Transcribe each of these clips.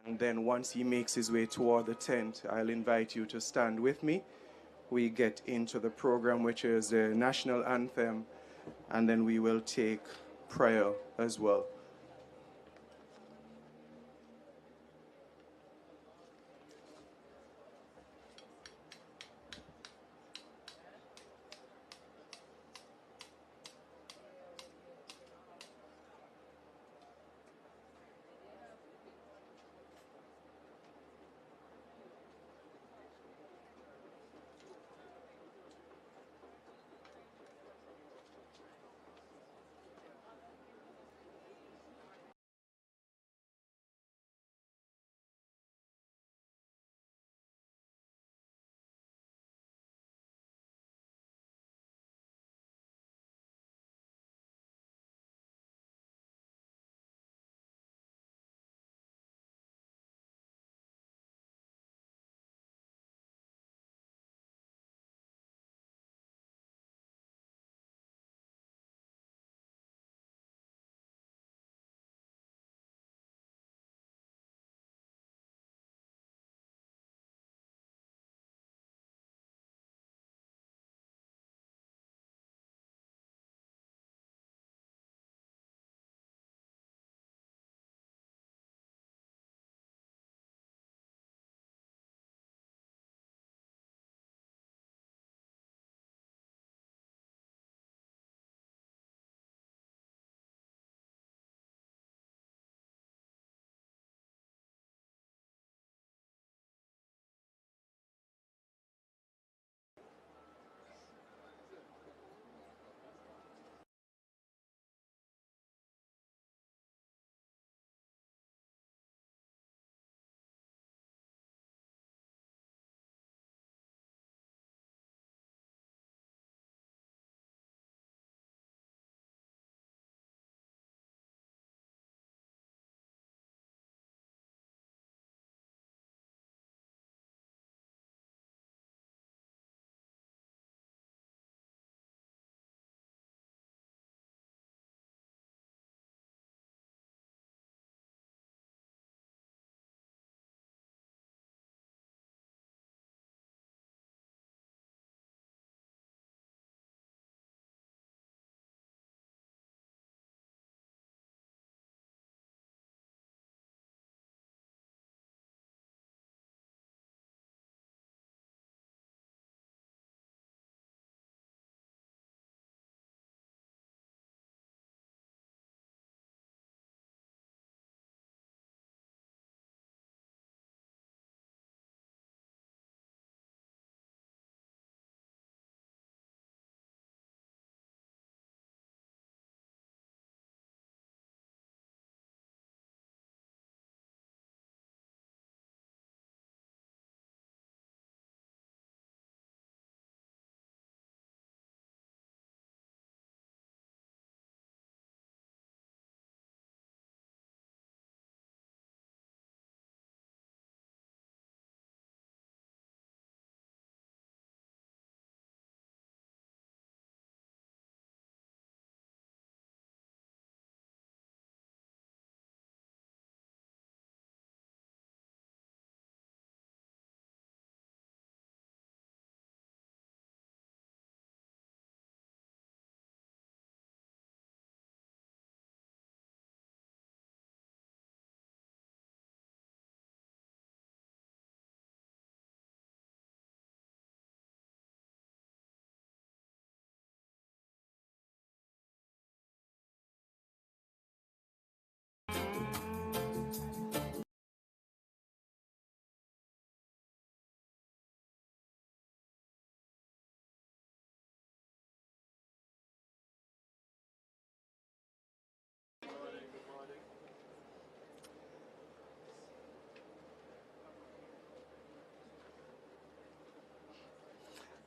And then once he makes his way toward the tent, I'll invite you to stand with me. We get into the program, which is the national anthem, and then we will take prayer as well.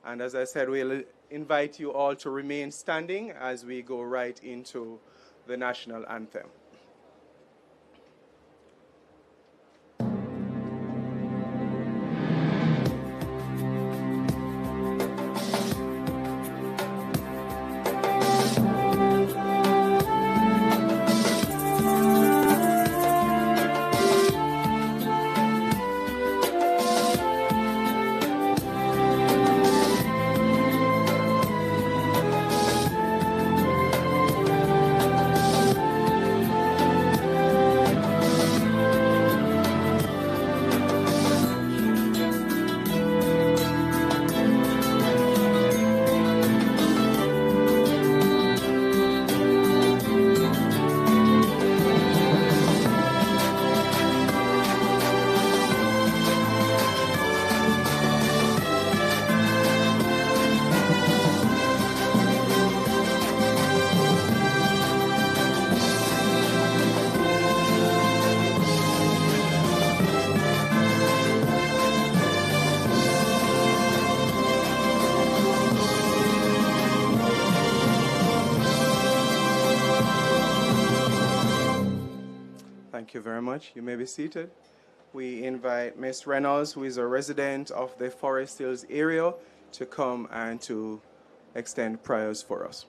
And as I said, we'll invite you all to remain standing as we go right into the national anthem. Thank you very much. You may be seated. We invite Ms. Reynolds, who is a resident of the Forest Hills area, to come and to extend prayers for us.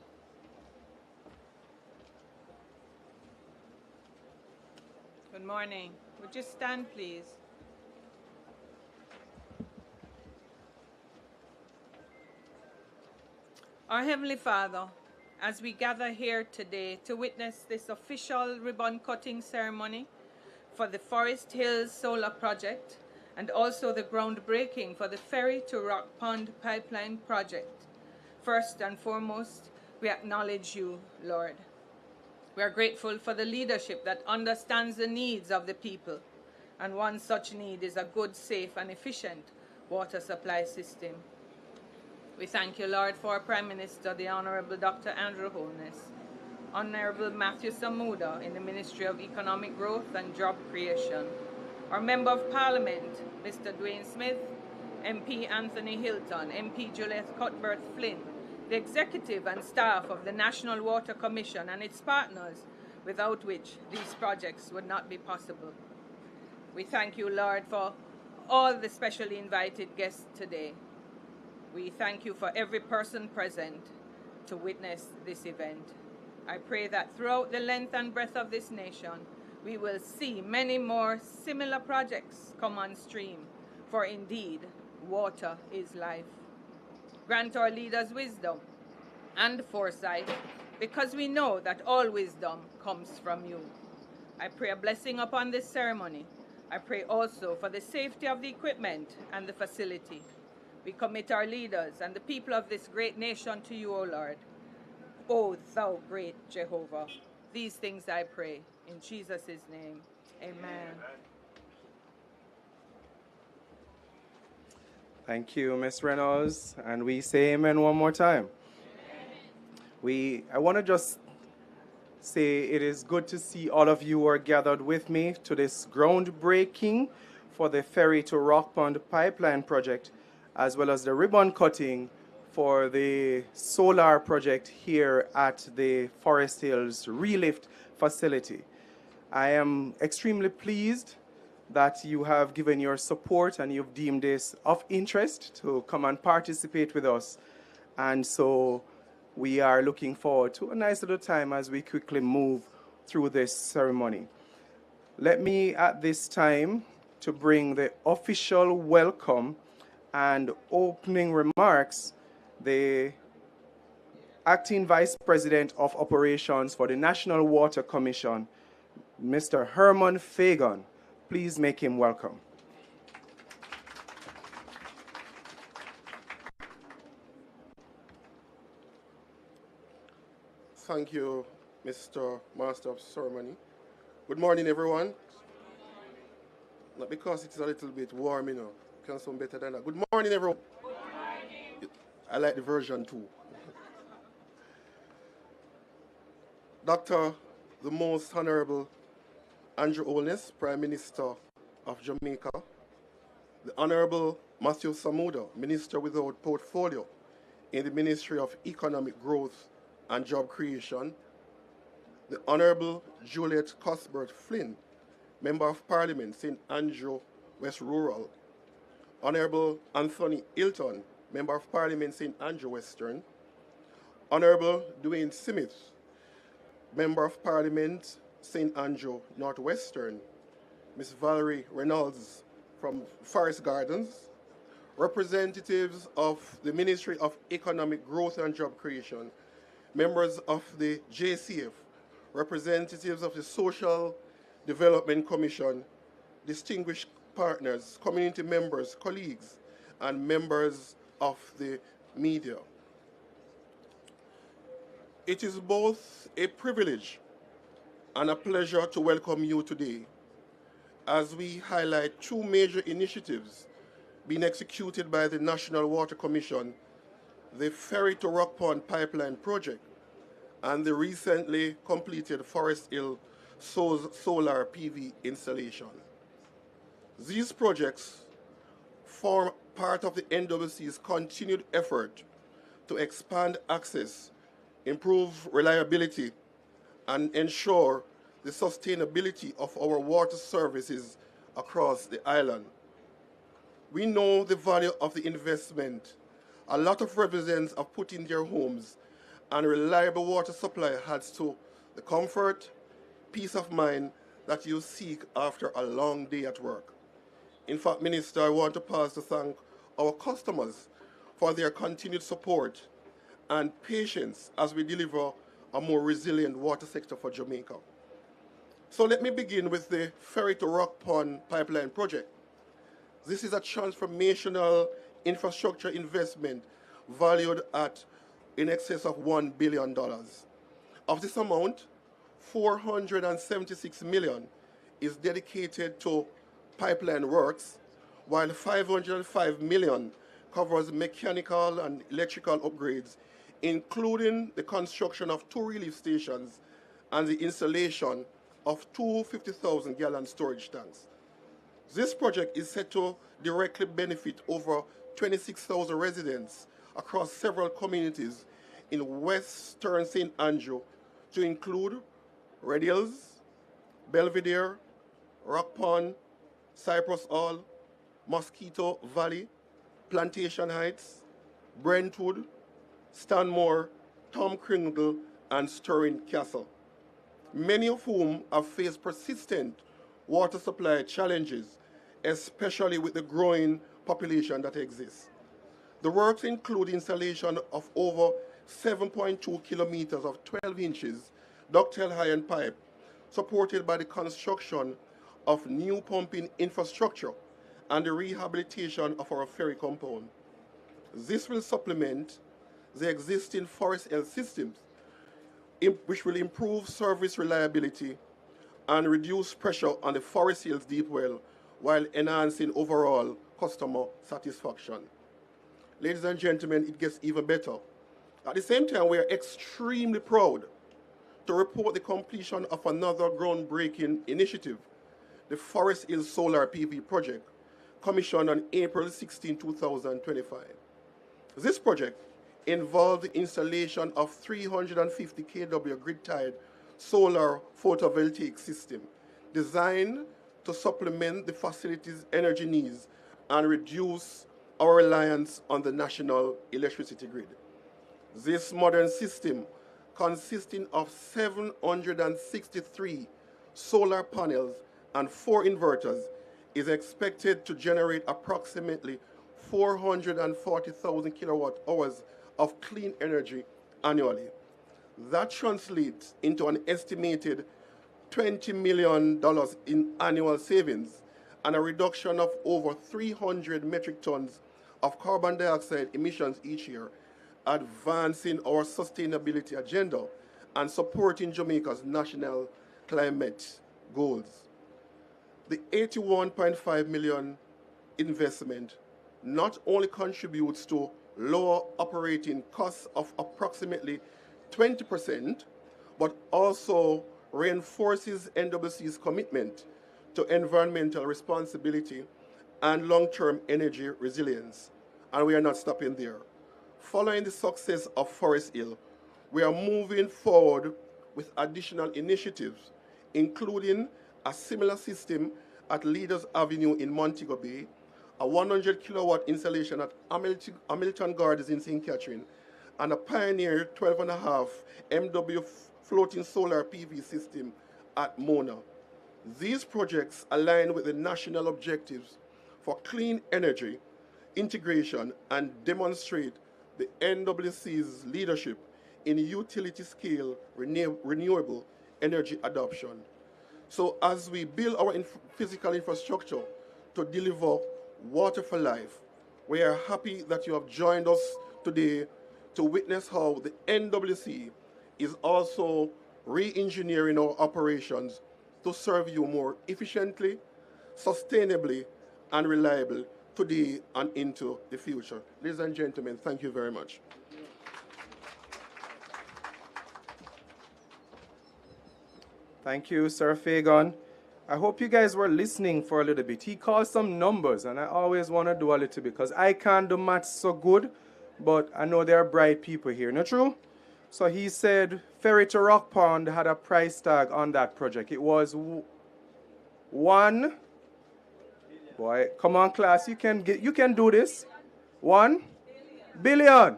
Good morning. Would you stand, please? Our Heavenly Father, as we gather here today to witness this official ribbon-cutting ceremony for the Forest Hills Solar Project and also the groundbreaking for the Ferry to Rock Pond Pipeline Project, first and foremost, we acknowledge you, Lord. We are grateful for the leadership that understands the needs of the people, and one such need is a good, safe, and efficient water supply system. We thank you, Lord, for our Prime Minister, the Honorable Dr. Andrew Holness, Honorable Matthew Samuda in the Ministry of Economic Growth and Job Creation, our Member of Parliament, Mr. Dwayne Smith, MP Anthony Hilton, MP Juliet Cuthbert-Flynn, the executive and staff of the National Water Commission and its partners, without which these projects would not be possible. We thank you, Lord, for all the specially invited guests today. We thank you for every person present to witness this event. I pray that throughout the length and breadth of this nation, we will see many more similar projects come on stream, for indeed, water is life. Grant our leaders wisdom and foresight, because we know that all wisdom comes from you. I pray a blessing upon this ceremony. I pray also for the safety of the equipment and the facility. We commit our leaders and the people of this great nation to you, O Lord. O thou great Jehovah. These things I pray in Jesus' name. Amen. Thank you, Ms. Reynolds. And we say amen one more time. I want to just say it is good to see all of you who are gathered with me to this groundbreaking for the Ferry to Rock Pond Pipeline Project, as well as the ribbon cutting for the solar project here at the Forest Hills Relift facility. I am extremely pleased that you have given your support and you've deemed this of interest to come and participate with us. And so we are looking forward to a nice little time as we quickly move through this ceremony. Let me at this time to bring the official welcome and opening remarks, the Acting Vice President of Operations for the National Water Commission, Mr. Herman Fagan. Please make him welcome. Thank you, Mr. Master of Ceremony. Good morning, everyone. Not because it's a little bit warm, you know. Can sound better than that. Good morning, everyone. Good morning. I like the version 2. Dr. the Most Honorable Andrew Holness, Prime Minister of Jamaica, the Honorable Matthew Samuda, Minister without portfolio in the Ministry of Economic Growth and Job Creation, the Honorable Juliet Cuthbert-Flynn, Member of Parliament, St. Andrew, West Rural, Honorable Anthony Hilton, Member of Parliament, St. Andrew Western, Honorable Dwayne Smith, Member of Parliament, St. Andrew Northwestern, Ms. Valerie Reynolds from Forest Gardens, representatives of the Ministry of Economic Growth and Job Creation, members of the JCF, representatives of the Social Development Commission, distinguished partners, community members, colleagues, and members of the media. It is both a privilege and a pleasure to welcome you today as we highlight two major initiatives being executed by the National Water Commission, the Ferry to Rock Pond Pipeline Project and the recently completed Forest Hill Solar PV installation. These projects form part of the NWC's continued effort to expand access, improve reliability, and ensure the sustainability of our water services across the island. We know the value of the investment. A lot of residents have put in their homes, and reliable water supply adds to the comfort, peace of mind that you seek after a long day at work. In fact, Minister, I want to pause to thank our customers for their continued support and patience as we deliver a more resilient water sector for Jamaica. So let me begin with the Ferry to Rock Pond pipeline project. This is a transformational infrastructure investment valued at in excess of $1 billion. Of this amount, $476 million is dedicated to pipeline works, while $505 million covers mechanical and electrical upgrades, including the construction of 2 relief stations and the installation of 2 50,000-gallon storage tanks. This project is set to directly benefit over 26,000 residents across several communities in Western St. Andrew, to include Red Hills, Belvedere, Rock Pond, Cypress Hall, Mosquito Valley, Plantation Heights, Brentwood, Stanmore, Tom Kringle, and Stirring Castle, many of whom have faced persistent water supply challenges, especially with the growing population that exists. The works include installation of over 7.2 kilometers of 12 inches ductile iron pipe, supported by the construction of new pumping infrastructure and the rehabilitation of our ferry compound. This will supplement the existing forest health systems, which will improve service reliability and reduce pressure on the Forest Hills deep well while enhancing overall customer satisfaction. Ladies and gentlemen, it gets even better. At the same time, we are extremely proud to report the completion of another groundbreaking initiative, the Forest Hills Solar PV project, commissioned on April 16, 2025. This project involved the installation of 350 kW grid-tied solar photovoltaic system designed to supplement the facility's energy needs and reduce our reliance on the national electricity grid. This modern system, consisting of 763 solar panels and 4 inverters, is expected to generate approximately 440,000 kilowatt hours of clean energy annually. That translates into an estimated $20 million in annual savings and a reduction of over 300 metric tons of carbon dioxide emissions each year, advancing our sustainability agenda and supporting Jamaica's national climate goals. The $81.5 million investment not only contributes to lower operating costs of approximately 20%, but also reinforces NWC's commitment to environmental responsibility and long-term energy resilience. And we are not stopping there. Following the success of Forest Hill, we are moving forward with additional initiatives, including a similar system at Leaders Avenue in Montego Bay, a 100 kilowatt installation at Hamilton Gardens in St. Catherine, and a Pioneer 12.5 MW floating solar PV system at Mona. These projects align with the national objectives for clean energy integration and demonstrate the NWC's leadership in utility-scale renewable energy adoption. So as we build our physical infrastructure to deliver water for life, we are happy that you have joined us today to witness how the NWC is also re-engineering our operations to serve you more efficiently, sustainably, and reliably today and into the future. Ladies and gentlemen, thank you very much. Thank you, Sir Fagan. I hope you guys were listening for a little bit. He called some numbers, and I always want to do a little bit because I can't do maths so good, but I know there are bright people here. Not true? So he said Ferry to Rock Pond had a price tag on that project. It was one. Boy, come on, class, you can do this. 1 billion.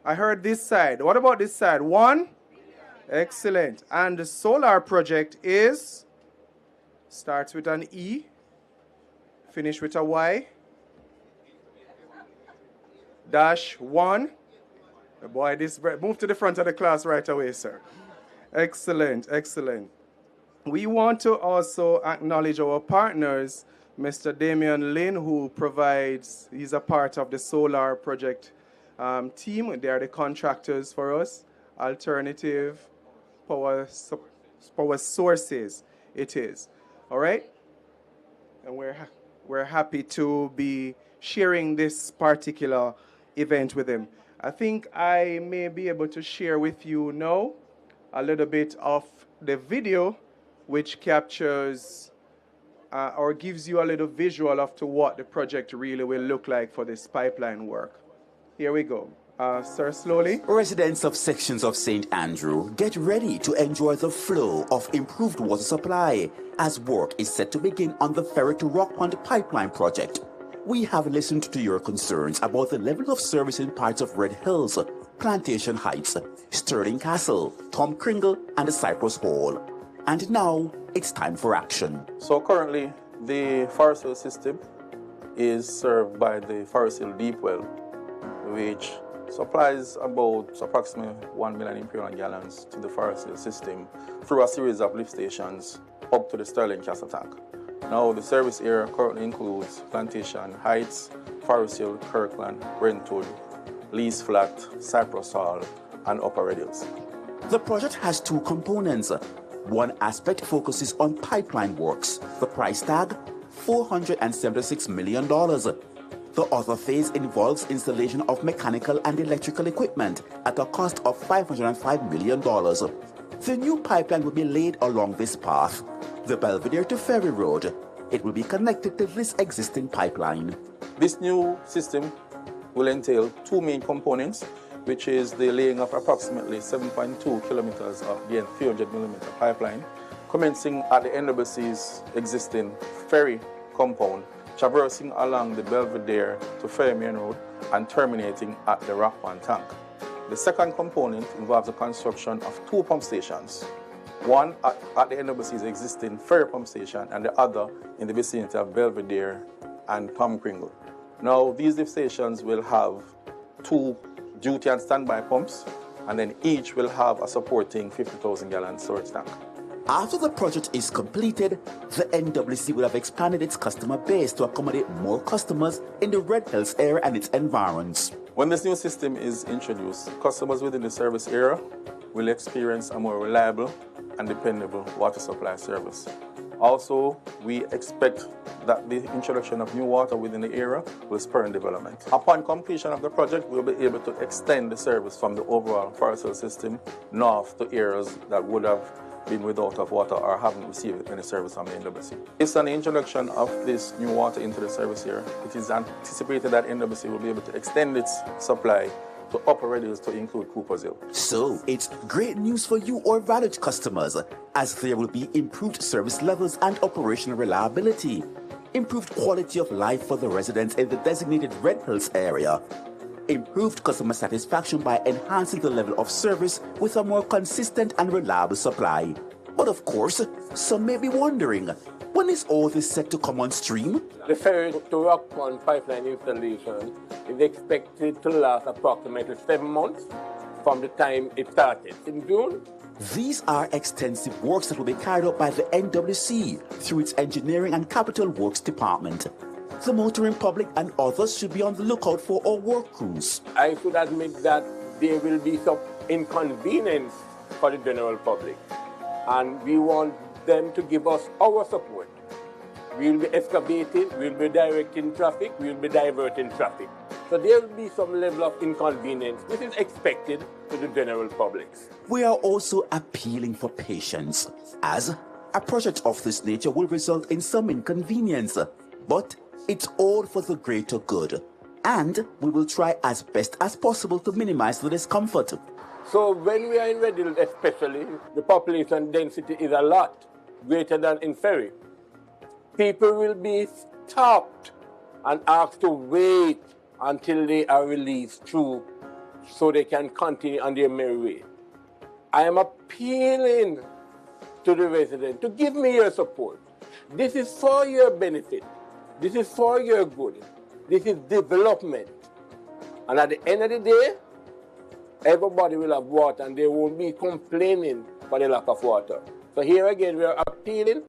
I heard this side. What about this side? 1? Excellent. And the solar project starts with an E, finish with a Y, -1. Boy, move to the front of the class right away, sir. Excellent, excellent. We want to also acknowledge our partners, Mr. Damian Lynn, he's a part of the solar project team. They are the contractors for us. Alternative power sources, it is. All right? And we're happy to be sharing this particular event with them. I think I may be able to share with you now a little bit of the video which captures or gives you a little visual of to what the project really will look like for this pipeline work. Here we go. Sir, slowly. Residents of sections of St. Andrew, get ready to enjoy the flow of improved water supply as work is set to begin on the Ferry to Rock Pond pipeline project. We have listened to your concerns about the level of service in parts of Red Hills, Plantation Heights, Stirling Castle, Tom Kringle, and the Cypress Hall. And now, it's time for action. So currently, the Forest Hill system is served by the Forest Hill Deep Well, which supplies about approximately 1 million imperial gallons to the Forest Hill system through a series of lift stations up to the Stirling Castle tank. Now, the service area currently includes Plantation Heights, Forest Hill, Kirkland, Brentwood, Lees Flat, Cypress Hall, and Upper Red Hills. The project has two components. One aspect focuses on pipeline works. The price tag, $476 million. The other phase involves installation of mechanical and electrical equipment at a cost of $505 million. The new pipeline will be laid along this path, the Belvedere to Ferry Road. It will be connected to this existing pipeline. This new system will entail two main components, which is the laying of approximately 7.2 kilometers of the 300-millimeter pipeline, commencing at the NWC's existing ferry compound, traversing along the Belvedere to Ferry Main Road, and terminating at the Rock Pond tank. The second component involves the construction of two pump stations, one at the NWC's existing ferry pump station and the other in the vicinity of Belvedere and Tom Kringle. Now, these lift stations will have two duty and standby pumps, and then each will have a supporting 50,000 gallon storage tank. After the project is completed, the NWC will have expanded its customer base to accommodate more customers in the Red Hills area and its environs. When this new system is introduced, customers within the service area will experience a more reliable and dependable water supply service. Also, we expect that the introduction of new water within the area will spur development. Upon completion of the project, we'll be able to extend the service from the overall Forest Hill system north to areas that would have been without of water or haven't received any service from the NWC. Based on the introduction of this new water into the service area, it is anticipated that NWC will be able to extend its supply to Upper Red Hills to include Cooper's Hill. So, it's great news for you, our valued customers, as there will be improved service levels and operational reliability, improved quality of life for the residents in the designated Red Hills area, improved customer satisfaction by enhancing the level of service with a more consistent and reliable supply. But of course, some may be wondering, when is all this set to come on stream? The Ferry to Rock Pond pipeline installation is expected to last approximately 7 months from the time it started in June. These are extensive works that will be carried out by the NWC through its Engineering and Capital Works Department. The motoring public and others should be on the lookout for our work crews. I should admit that there will be some inconvenience for the general public, and we want them to give us our support. We'll be excavating, we'll be directing traffic, we'll be diverting traffic. So there will be some level of inconvenience, which is expected to the general public. We are also appealing for patience, as a project of this nature will result in some inconvenience, but it's all for the greater good, and we will try as best as possible to minimize the discomfort. So when we are in Red Hill especially, the population density is a lot greater than in Ferry. People will be stopped and asked to wait until they are released through so they can continue on their merry way. I am appealing to the residents to give me your support. This is for your benefit. This is for your good. This is development. And at the end of the day, everybody will have water and they won't be complaining for the lack of water. So here again, we are appealing.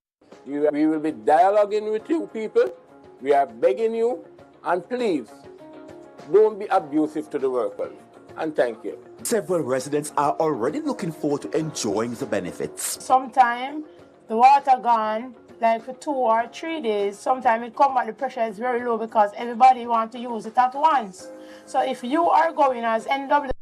We will be dialoguing with you people. We are begging you, and please, don't be abusive to the workers. And thank you. Several residents are already looking forward to enjoying the benefits. Sometimes the water gone like for 2 or 3 days. Sometimes it come back, the pressure is very low because everybody wants to use it at once. So if you are going as NWC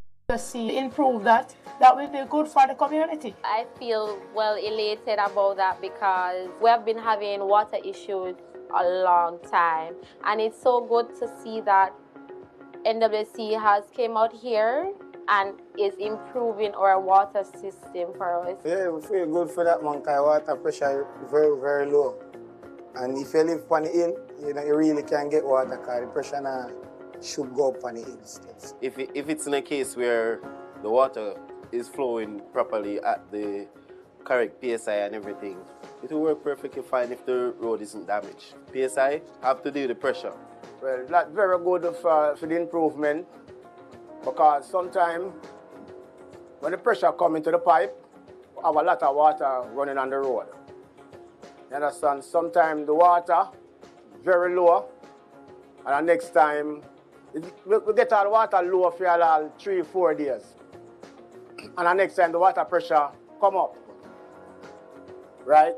improve that, that will be good for the community. I feel well elated about that because we have been having water issues a long time, and it's so good to see that NWC has came out here and is improving our water system for us. Yeah, we feel good for that one because water pressure is very, very low. And if you live on the hill, you really can't get water because the pressure now should go up on the hills. If it's in a case where the water is flowing properly at the correct PSI and everything, it will work perfectly fine if the road isn't damaged. PSI have to do the pressure. Well, that's very good for the improvement because sometimes when the pressure comes into the pipe, we have a lot of water running on the road. You understand? Sometimes the water very low, and the next time we get our water low for all 3-4 days. And the next time the water pressure come up. Right?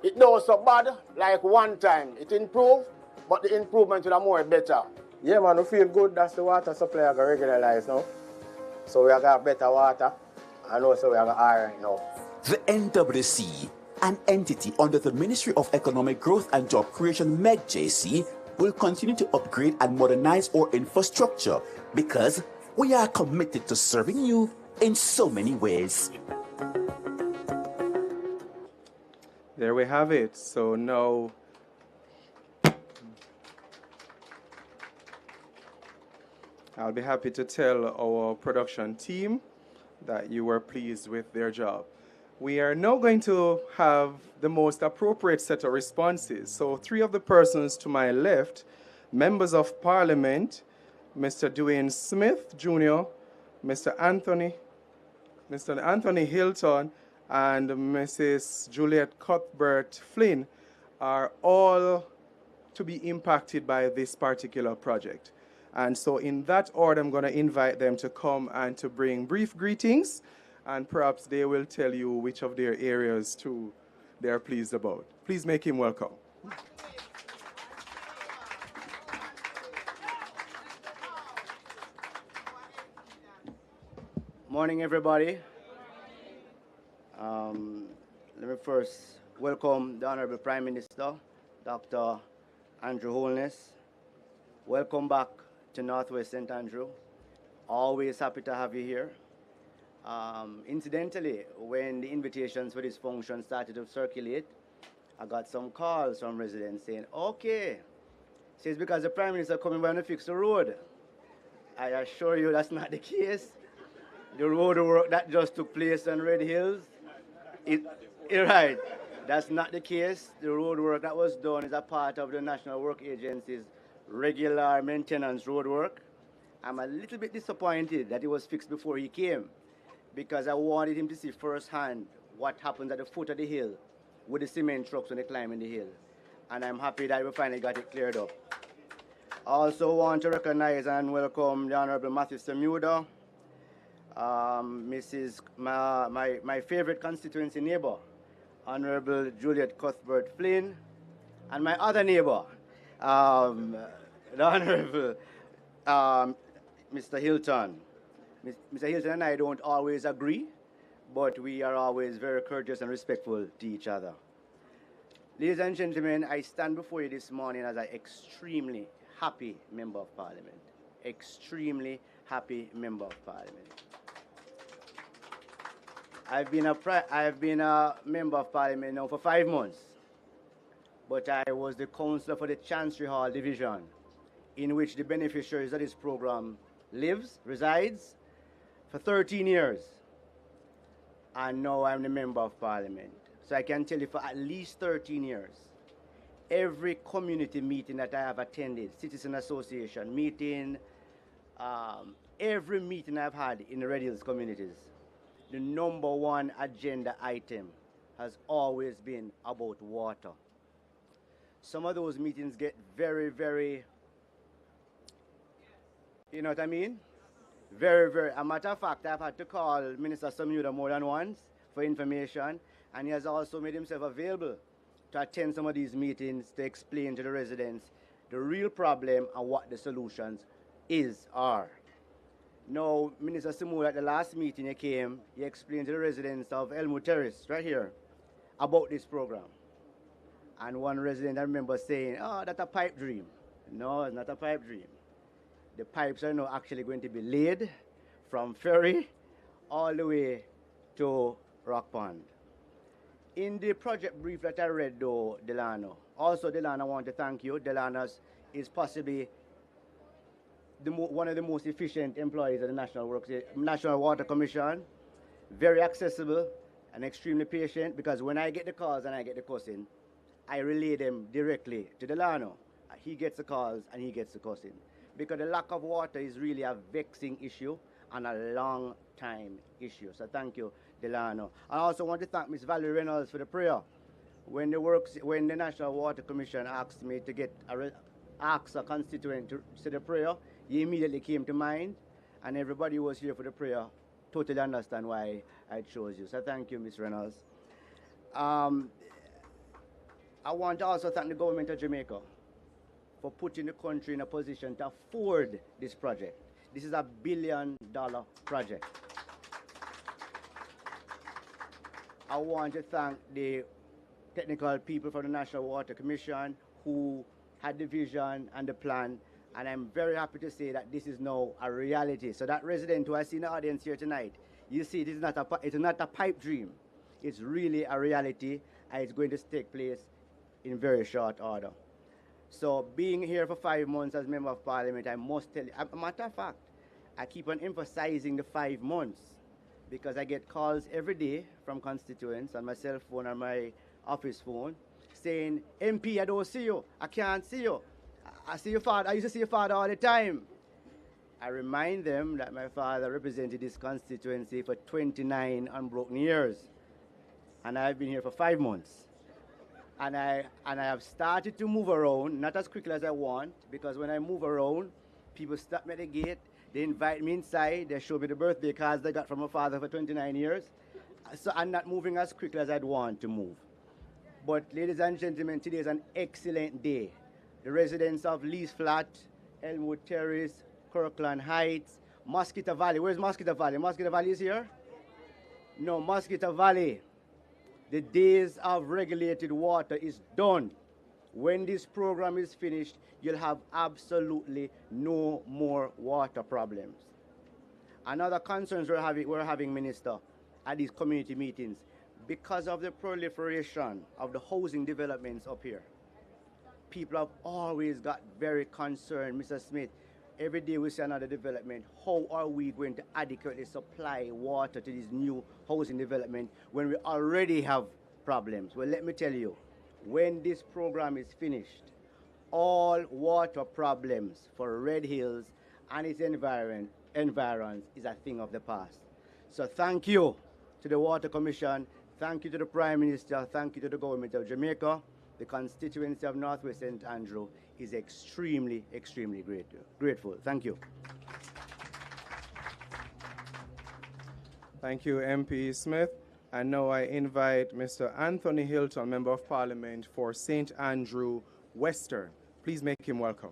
It don't so bad like one time. It improved, but the improvement will be more better. Yeah, man, we feel good. That's the water supply I got regularized now. So we got better water, and also we have iron now. The NWC, an entity under the Ministry of Economic Growth and Job Creation (MEGJC), will continue to upgrade and modernize our infrastructure because we are committed to serving you in so many ways. There we have it. So now I'll be happy to tell our production team that you were pleased with their job. We are now going to have the most appropriate set of responses. So 3 of the persons to my left, members of Parliament, Mr. Dwayne Smith Jr., Mr. Anthony Hilton, and Mrs. Juliet Cuthbert Flynn are all to be impacted by this particular project. And so in that order, I'm going to invite them to come and to bring brief greetings, and perhaps they will tell you which of their areas too they're pleased about. Please make him welcome. Morning, everybody. Let me first welcome the Honorable Prime Minister, Dr. Andrew Holness. Welcome back to Northwest St. Andrew. Always happy to have you here. Incidentally, when the invitations for this function started to circulate, I got some calls from residents saying, okay, so it's because the Prime Minister coming by to fix the road. I assure you that's not the case. The road work that just took place on Red Hills, right, that's not the case. The road work that was done is a part of the National Work Agency's regular maintenance road work. I'm a little bit disappointed that it was fixed before he came because I wanted him to see firsthand what happens at the foot of the hill with the cement trucks when they climb in the hill. And I'm happy that we finally got it cleared up. I also want to recognize and welcome the Honorable Matthew Samuda, my favorite constituency neighbor, Honorable Juliet Cuthbert Flynn, and my other neighbor, the Honorable Mr. Hilton. Mr. Hilton and I don't always agree, but we are always very courteous and respectful to each other. Ladies and gentlemen, I stand before you this morning as an extremely happy Member of Parliament. Extremely happy Member of Parliament. I've been a member of parliament now for 5 months, but I was the councillor for the Chancery Hall division, in which the beneficiaries of this program resides, for 13 years. And now I'm the member of parliament. So I can tell you for at least 13 years, every community meeting that I have attended, citizen association meeting, every meeting I've had in the Red Hills communities, the #1 agenda item has always been about water. Some of those meetings get very, very, you know what I mean? Very, very. A matter of fact, I've had to call Minister Samuda more than once for information, and he has also made himself available to attend some of these meetings to explain to the residents the real problem and what the solutions are. Now, Minister Samuda, at the last meeting he came, he explained to the residents of Elmwood Terrace, right here, about this program. And one resident I remember saying, oh, that's a pipe dream. No, it's not a pipe dream. The pipes are now actually going to be laid from Ferry all the way to Rock Pond. In the project brief that I read, though, Delano, also, Delano, I want to thank you. Delano is possibly one of the most efficient employees of the National Water Commission. Very accessible and extremely patient, because when I get the calls and I get the cussing, I relay them directly to Delano. He gets the calls and he gets the cussing. Because the lack of water is really a vexing issue and a long time issue. So thank you, Delano. I also want to thank Ms. Valerie Reynolds for the prayer. When the National Water Commission asked me to ask a constituent to say the prayer, he immediately came to mind, and everybody who was here for the prayer totally understand why I chose you. So thank you, Ms. Reynolds. I want to also thank the government of Jamaica for putting the country in a position to afford this project. This is a $1 billion project. I want to thank the technical people from the National Water Commission who had the vision and the plan, and I'm very happy to say that this is now a reality. So that resident who I see in the audience here tonight, you see it is not a pipe dream. It's really a reality, and it's going to take place in very short order. So being here for 5 months as Member of Parliament, I must tell you, as a matter of fact, I keep on emphasizing the 5 months because I get calls every day from constituents on my cell phone or my office phone saying, MP, I don't see you, I can't see you. I see your father, I used to see your father all the time. I remind them that my father represented this constituency for 29 unbroken years. And I've been here for 5 months. And I have started to move around, not as quickly as I want, because when I move around, people stop me at the gate, they invite me inside, they show me the birthday cards they got from my father for 29 years. So I'm not moving as quickly as I'd want to move. But ladies and gentlemen, today is an excellent day. The residents of Lee's Flat, Elmwood Terrace, Kirkland Heights, Mosquito Valley. Where's Mosquito Valley? Mosquito Valley is here? No, Mosquito Valley. The days of regulated water is done. When this program is finished, you'll have absolutely no more water problems. Another concerns we're having, Minister, at these community meetings, because of the proliferation of the housing developments up here. People have always got very concerned, Mr. Smith. Every day we see another development. How are we going to adequately supply water to this new housing development when we already have problems? Well, let me tell you, when this program is finished, all water problems for Red Hills and its environs is a thing of the past. So thank you to the Water Commission, thank you to the Prime Minister, thank you to the government of Jamaica. The constituency of Northwest St. Andrew is extremely, extremely grateful. Thank you. Thank you, MP Smith. And now I invite Mr. Anthony Hilton, Member of Parliament for St. Andrew Western. Please make him welcome.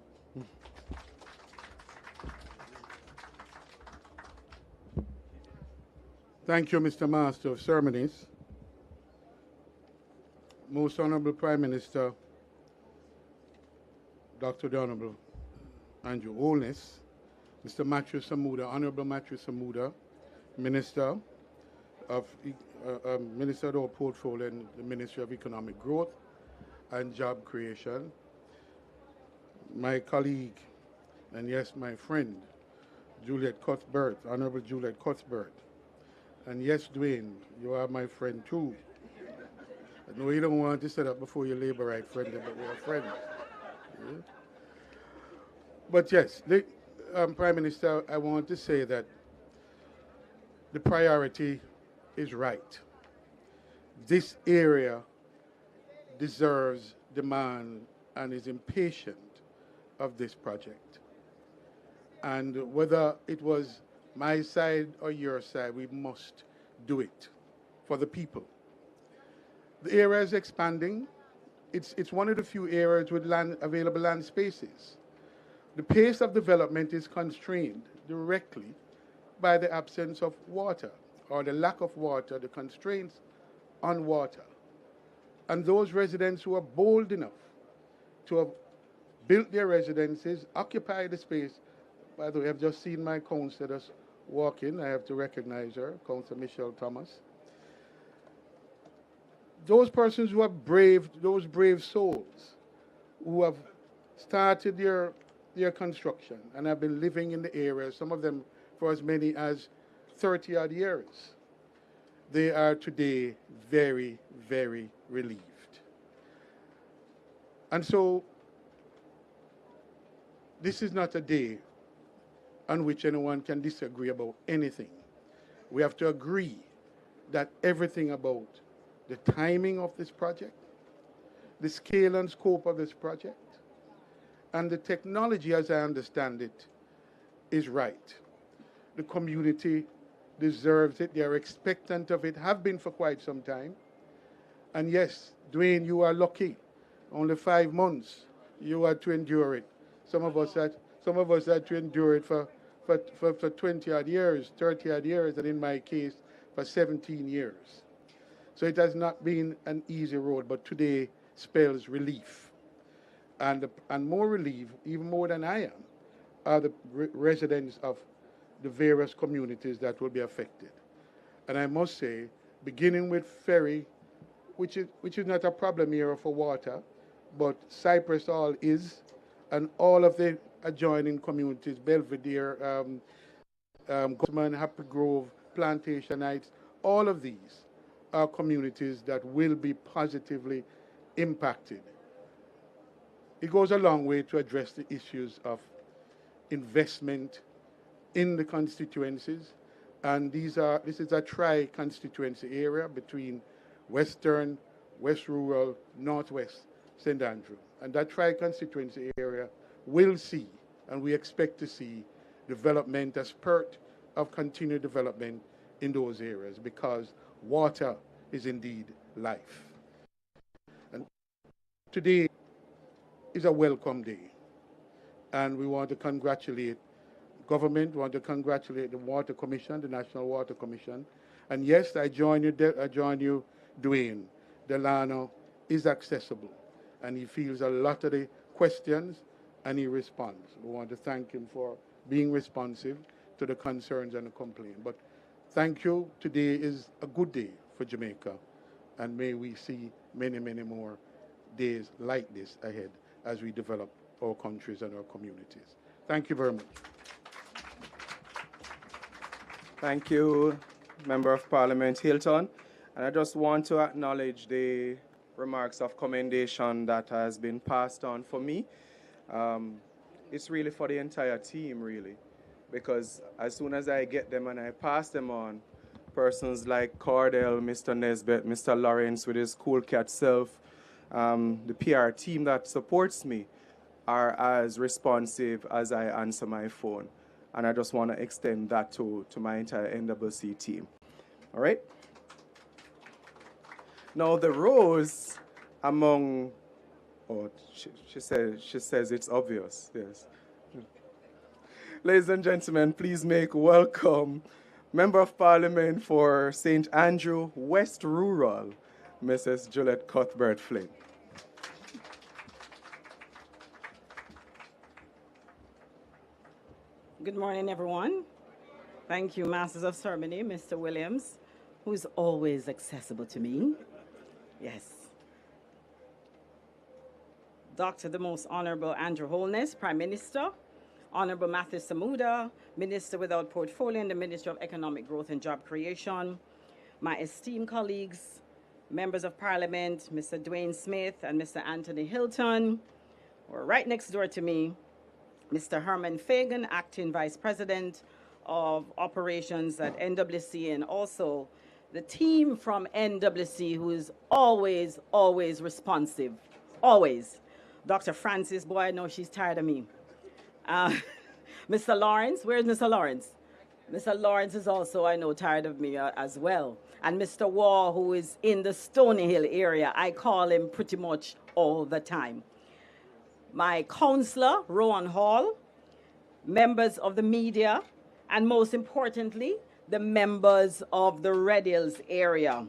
Thank you, Mr. Master of Ceremonies. Most Honorable Prime Minister, Dr. the Honorable Andrew Holness, Mr. Matthew Samuda, Honorable Matthew Samuda, Minister, of Ministerial Portfolio in the Ministry of Economic Growth and Job Creation, my colleague, and yes, my friend, Juliet Cuthbert, Honorable Juliet Cuthbert. And yes, Dwayne, you are my friend too. I know you don't want to set up before you labor right friendly, but we're friends. Yeah? But yes, Prime Minister, I want to say that the priority is right. This area deserves, demand, and is impatient of this project. And whether it was my side or your side, we must do it for the people. The area is expanding. It's one of the few areas with available land spaces. The pace of development is constrained directly by the absence of water or the lack of water, the constraints on water. And those residents who are bold enough to have built their residences, occupy the space. By the way, I've just seen my councillor walk in. I have to recognize her, Councillor Michelle Thomas. Those persons who have braved, those brave souls who have started their construction and have been living in the area, some of them for as many as 30-odd years, they are today very, very relieved. And so this is not a day on which anyone can disagree about anything. We have to agree that everything about the timing of this project, the scale and scope of this project, and the technology, as I understand it, is right. The community deserves it. They are expectant of it, have been for quite some time. And yes, Dwayne, you are lucky. Only 5 months you had to endure it. Some of us had to endure it for 20-odd years, 30-odd years, and in my case, for 17 years. So it has not been an easy road, but today spells relief. And more relief, even more than I am, are the residents of the various communities that will be affected. And I must say, beginning with Ferry, which is not a problem here for water, but Cypress Hall is, and all of the adjoining communities, Belvedere, Guzman, Happy Grove, Plantation Heights, all of these are communities that will be positively impacted. It goes a long way to address the issues of investment in the constituencies, and this is a tri-constituency area between Western, West Rural, Northwest St. Andrew. And that tri-constituency area will see, and we expect to see, development, a spurt of continued development in those areas, because water is indeed life. And today is a welcome day, and we want to congratulate government, want to congratulate the Water Commission, the National Water Commission. And yes, I join you, Dwayne. Delano is accessible, and he feels a lot of the questions, and he responds. We want to thank him for being responsive to the concerns and the complaint. But thank you. Today is a good day for Jamaica, and may we see many, many more days like this ahead as we develop our countries and our communities. Thank you very much. Thank you, Member of Parliament Hilton. And I just want to acknowledge the remarks of commendation that has been passed on for me. It's really for the entire team, really, because as soon as I get them and I pass them on, persons like Cordell, Mr. Nesbitt, Mr. Lawrence with his cool cat self, the PR team that supports me are as responsive as I answer my phone. And I just want to extend that to my entire NWC team. All right? Now, the rows among, she says it's obvious, yes. Ladies and gentlemen, please make welcome Member of Parliament for St. Andrew West Rural, Mrs. Juliet Cuthbert Flynn. Good morning, everyone. Thank you, Masters of Ceremony, Mr. Williams, who's always accessible to me. Yes. Dr. the Most Honorable Andrew Holness, Prime Minister, Honorable Matthew Samuda, Minister without portfolio in the Ministry of Economic Growth and Job Creation, my esteemed colleagues, members of Parliament, Mr. Dwayne Smith and Mr. Anthony Hilton, who are right next door to me, Mr. Herman Fagan, Acting Vice President of Operations at NWC, and also the team from NWC who is always, always responsive, always. Dr. Francis, boy, I know she's tired of me. Mr. Lawrence, where's Mr. Lawrence? Mr. Lawrence is also, I know, tired of me as well. And Mr. Wall, who is in the Stony Hill area, I call him pretty much all the time. My counselor, Rowan Hall, members of the media, and most importantly, the members of the Red Hills area.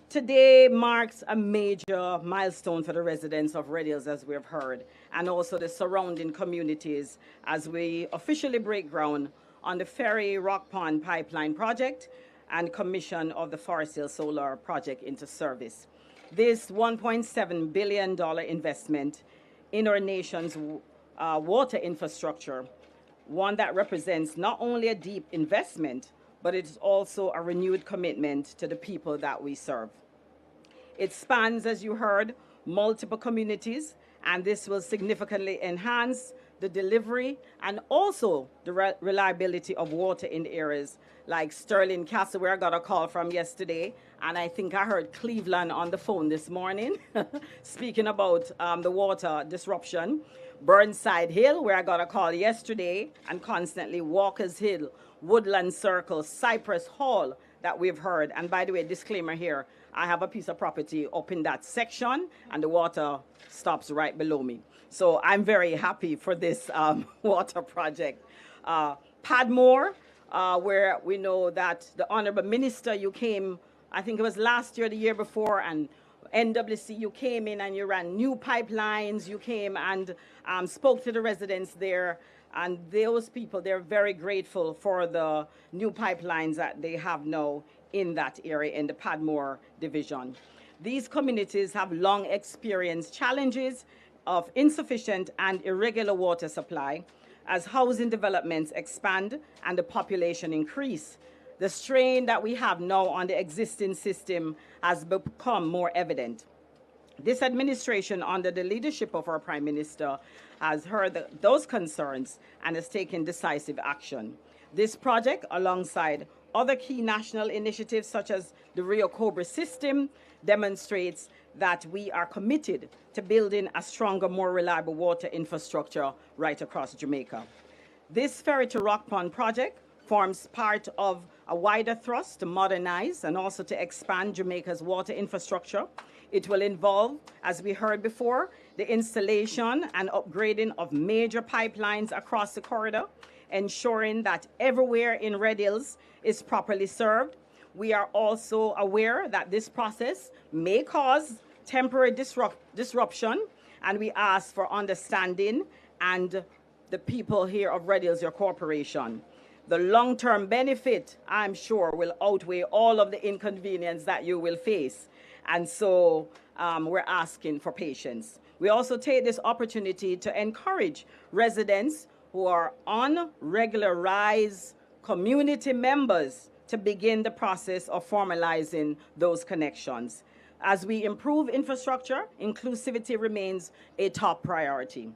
Today marks a major milestone for the residents of Red Hills, as we have heard, and also the surrounding communities as we officially break ground on the Ferry Rock Pond Pipeline Project and commission of the Forest Hill Solar Project into service. This $1.7 billion investment in our nation's water infrastructure, one that represents not only a deep investment, but it is also a renewed commitment to the people that we serve. It spans, as you heard, multiple communities, and this will significantly enhance the delivery and also the reliability of water in areas like Sterling Castle, where I got a call from yesterday, and I think I heard Cleveland on the phone this morning, speaking about the water disruption. Burnside Hill, where I got a call yesterday, and constantly Walker's Hill, Woodland Circle, Cypress Hall that we've heard. And by the way, disclaimer here, I have a piece of property up in that section, and the water stops right below me. So I'm very happy for this water project. Padmore, where we know that the Honorable Minister, you came, I think it was last year, the year before, and NWC, you came in and you ran new pipelines, you came and spoke to the residents there, and those people, they're very grateful for the new pipelines that they have now in that area, in the Padmore division. These communities have long experienced challenges of insufficient and irregular water supply as housing developments expand and the population increase. The strain that we have now on the existing system has become more evident. This administration, under the leadership of our Prime Minister, has heard those concerns and has taken decisive action. This project, alongside other key national initiatives such as the Rio Cobra system, demonstrates that we are committed to building a stronger, more reliable water infrastructure right across Jamaica. This Ferry to Rock Pond project forms part of a wider thrust to modernize and also to expand Jamaica's water infrastructure. It will involve, as we heard before, the installation and upgrading of major pipelines across the corridor, ensuring that everywhere in Red Hills is properly served. We are also aware that this process may cause temporary disruption, and we ask for understanding and the people here of Red Hills, your corporation. The long-term benefit, I'm sure, will outweigh all of the inconvenience that you will face. And so we're asking for patience. We also take this opportunity to encourage residents who are unregularized community members to begin the process of formalizing those connections. As we improve infrastructure, inclusivity remains a top priority.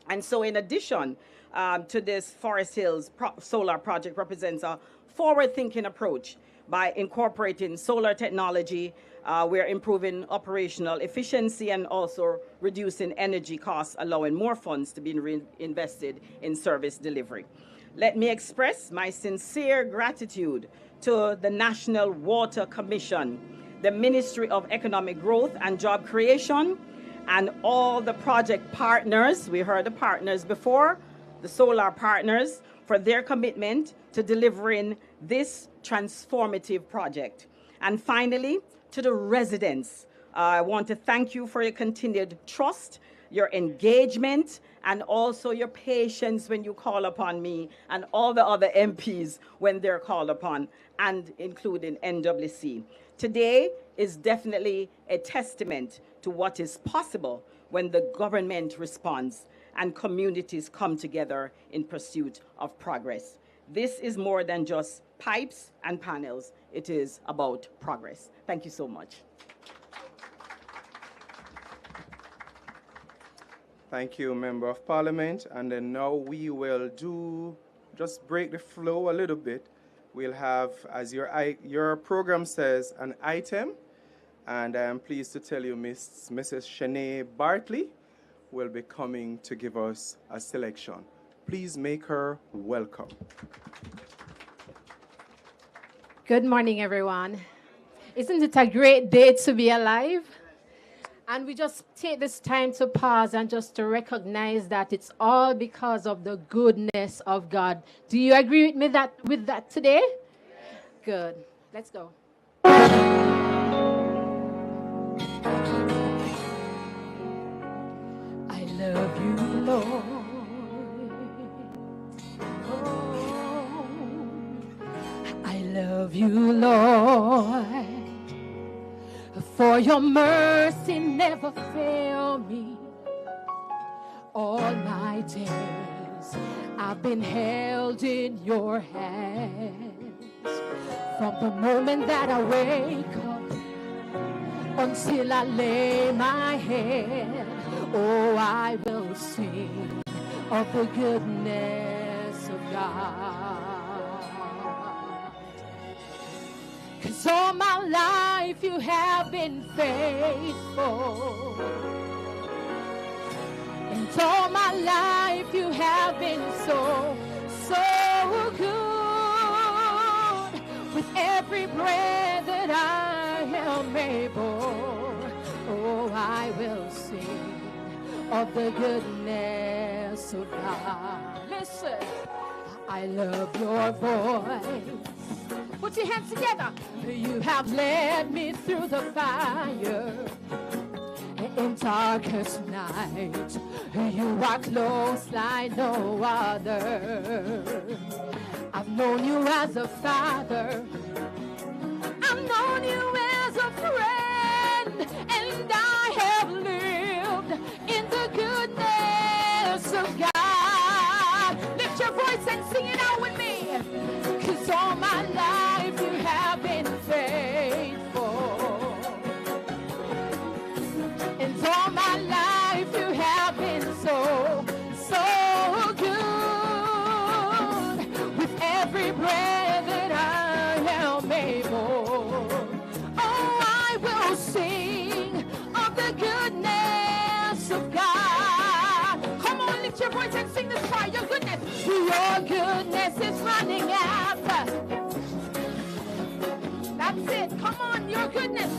And so in addition to this, Forest Hills Solar Project represents a forward-thinking approach. By incorporating solar technology, we're improving operational efficiency and also reducing energy costs, allowing more funds to be reinvested in service delivery. Let me express my sincere gratitude to the National Water Commission, the Ministry of Economic Growth and Job Creation, and all the project partners. We heard the partners before, the solar partners, for their commitment to delivering this transformative project. And finally, to the residents, I want to thank you for your continued trust your engagement, and also your patience when you call upon me and all the other MPs when they're called upon, and including NWC. Today is definitely a testament to what is possible when the government responds and communities come together in pursuit of progress. This is more than just pipes and panels. It is about progress. Thank you so much. Thank you, Member of Parliament. And then now we will just break the flow a little bit. We'll have, as your program says, an item. And I am pleased to tell you Mrs. Shanae Bartley will be coming to give us a selection. Please make her welcome. Good morning, everyone. Isn't it a great day to be alive? And we just take this time to pause and just to recognize that it's all because of the goodness of God. Do you agree with me with that today? Good. Let's go. I love you, Lord. Oh, I love you, Lord. For your mercy never failed me. All my days I've been held in your hands. From the moment that I wake up until I lay my head, oh, I will sing of the goodness of God. 'Cause all my life you have been faithful. And all my life you have been so, so good. With every breath that I am able, oh, I will sing of the goodness of God. Listen, I love your voice. Put your hands together. You have led me through the fire in darkest night. You are close like no other. I've known you as a father. I've known you as a friend. And I have lived in the goodness of God. Lift your voice and sing it out with me. 'Cause all my life you have been faithful. And all my life you have been so, so good. With every breath that I am able, oh, I will sing of the goodness of God. Come on, lift your voice and sing this part. Your goodness is running after. That's it. Come on, your goodness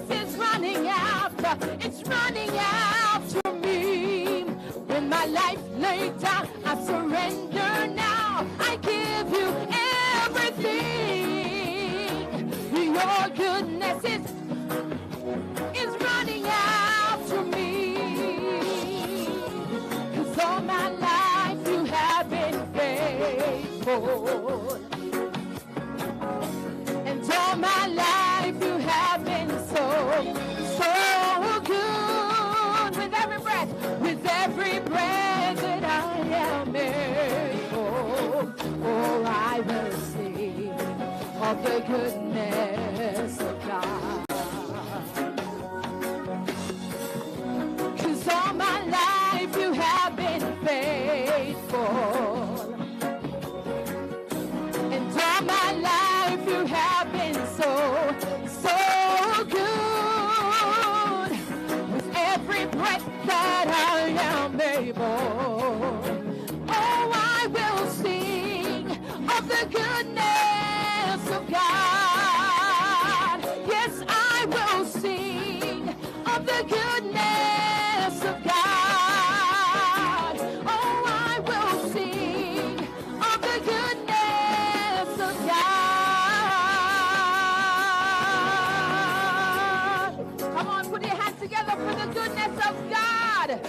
is running after. It's running after me. When my life laid down, I surrender now. I give you everything. Your goodness is running after me. 'Cause all my life you have been faithful. And all my life you have been so, so good. With every breath that I am able, oh, I will sing of the goodness of God. 'Cause all my life you have been faithful. And all my life you have been so, so good. With every breath that I am able, oh, I will sing of the goodness of God. Yes, I will sing of the goodness of God. Oh, I will sing of the goodness of God. Come on, put your hands together for the goodness of God. God.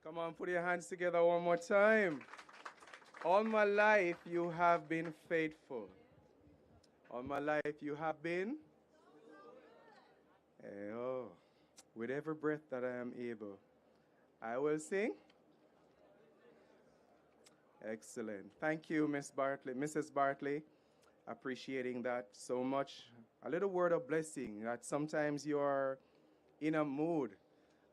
Come on, put your hands together one more time. All my life you have been faithful. All my life you have been. Oh, with every breath that I am able, I will sing. Excellent. Thank you, Miss Bartley, Mrs. Bartley. Appreciating that so much. A little word of blessing that sometimes you're in a mood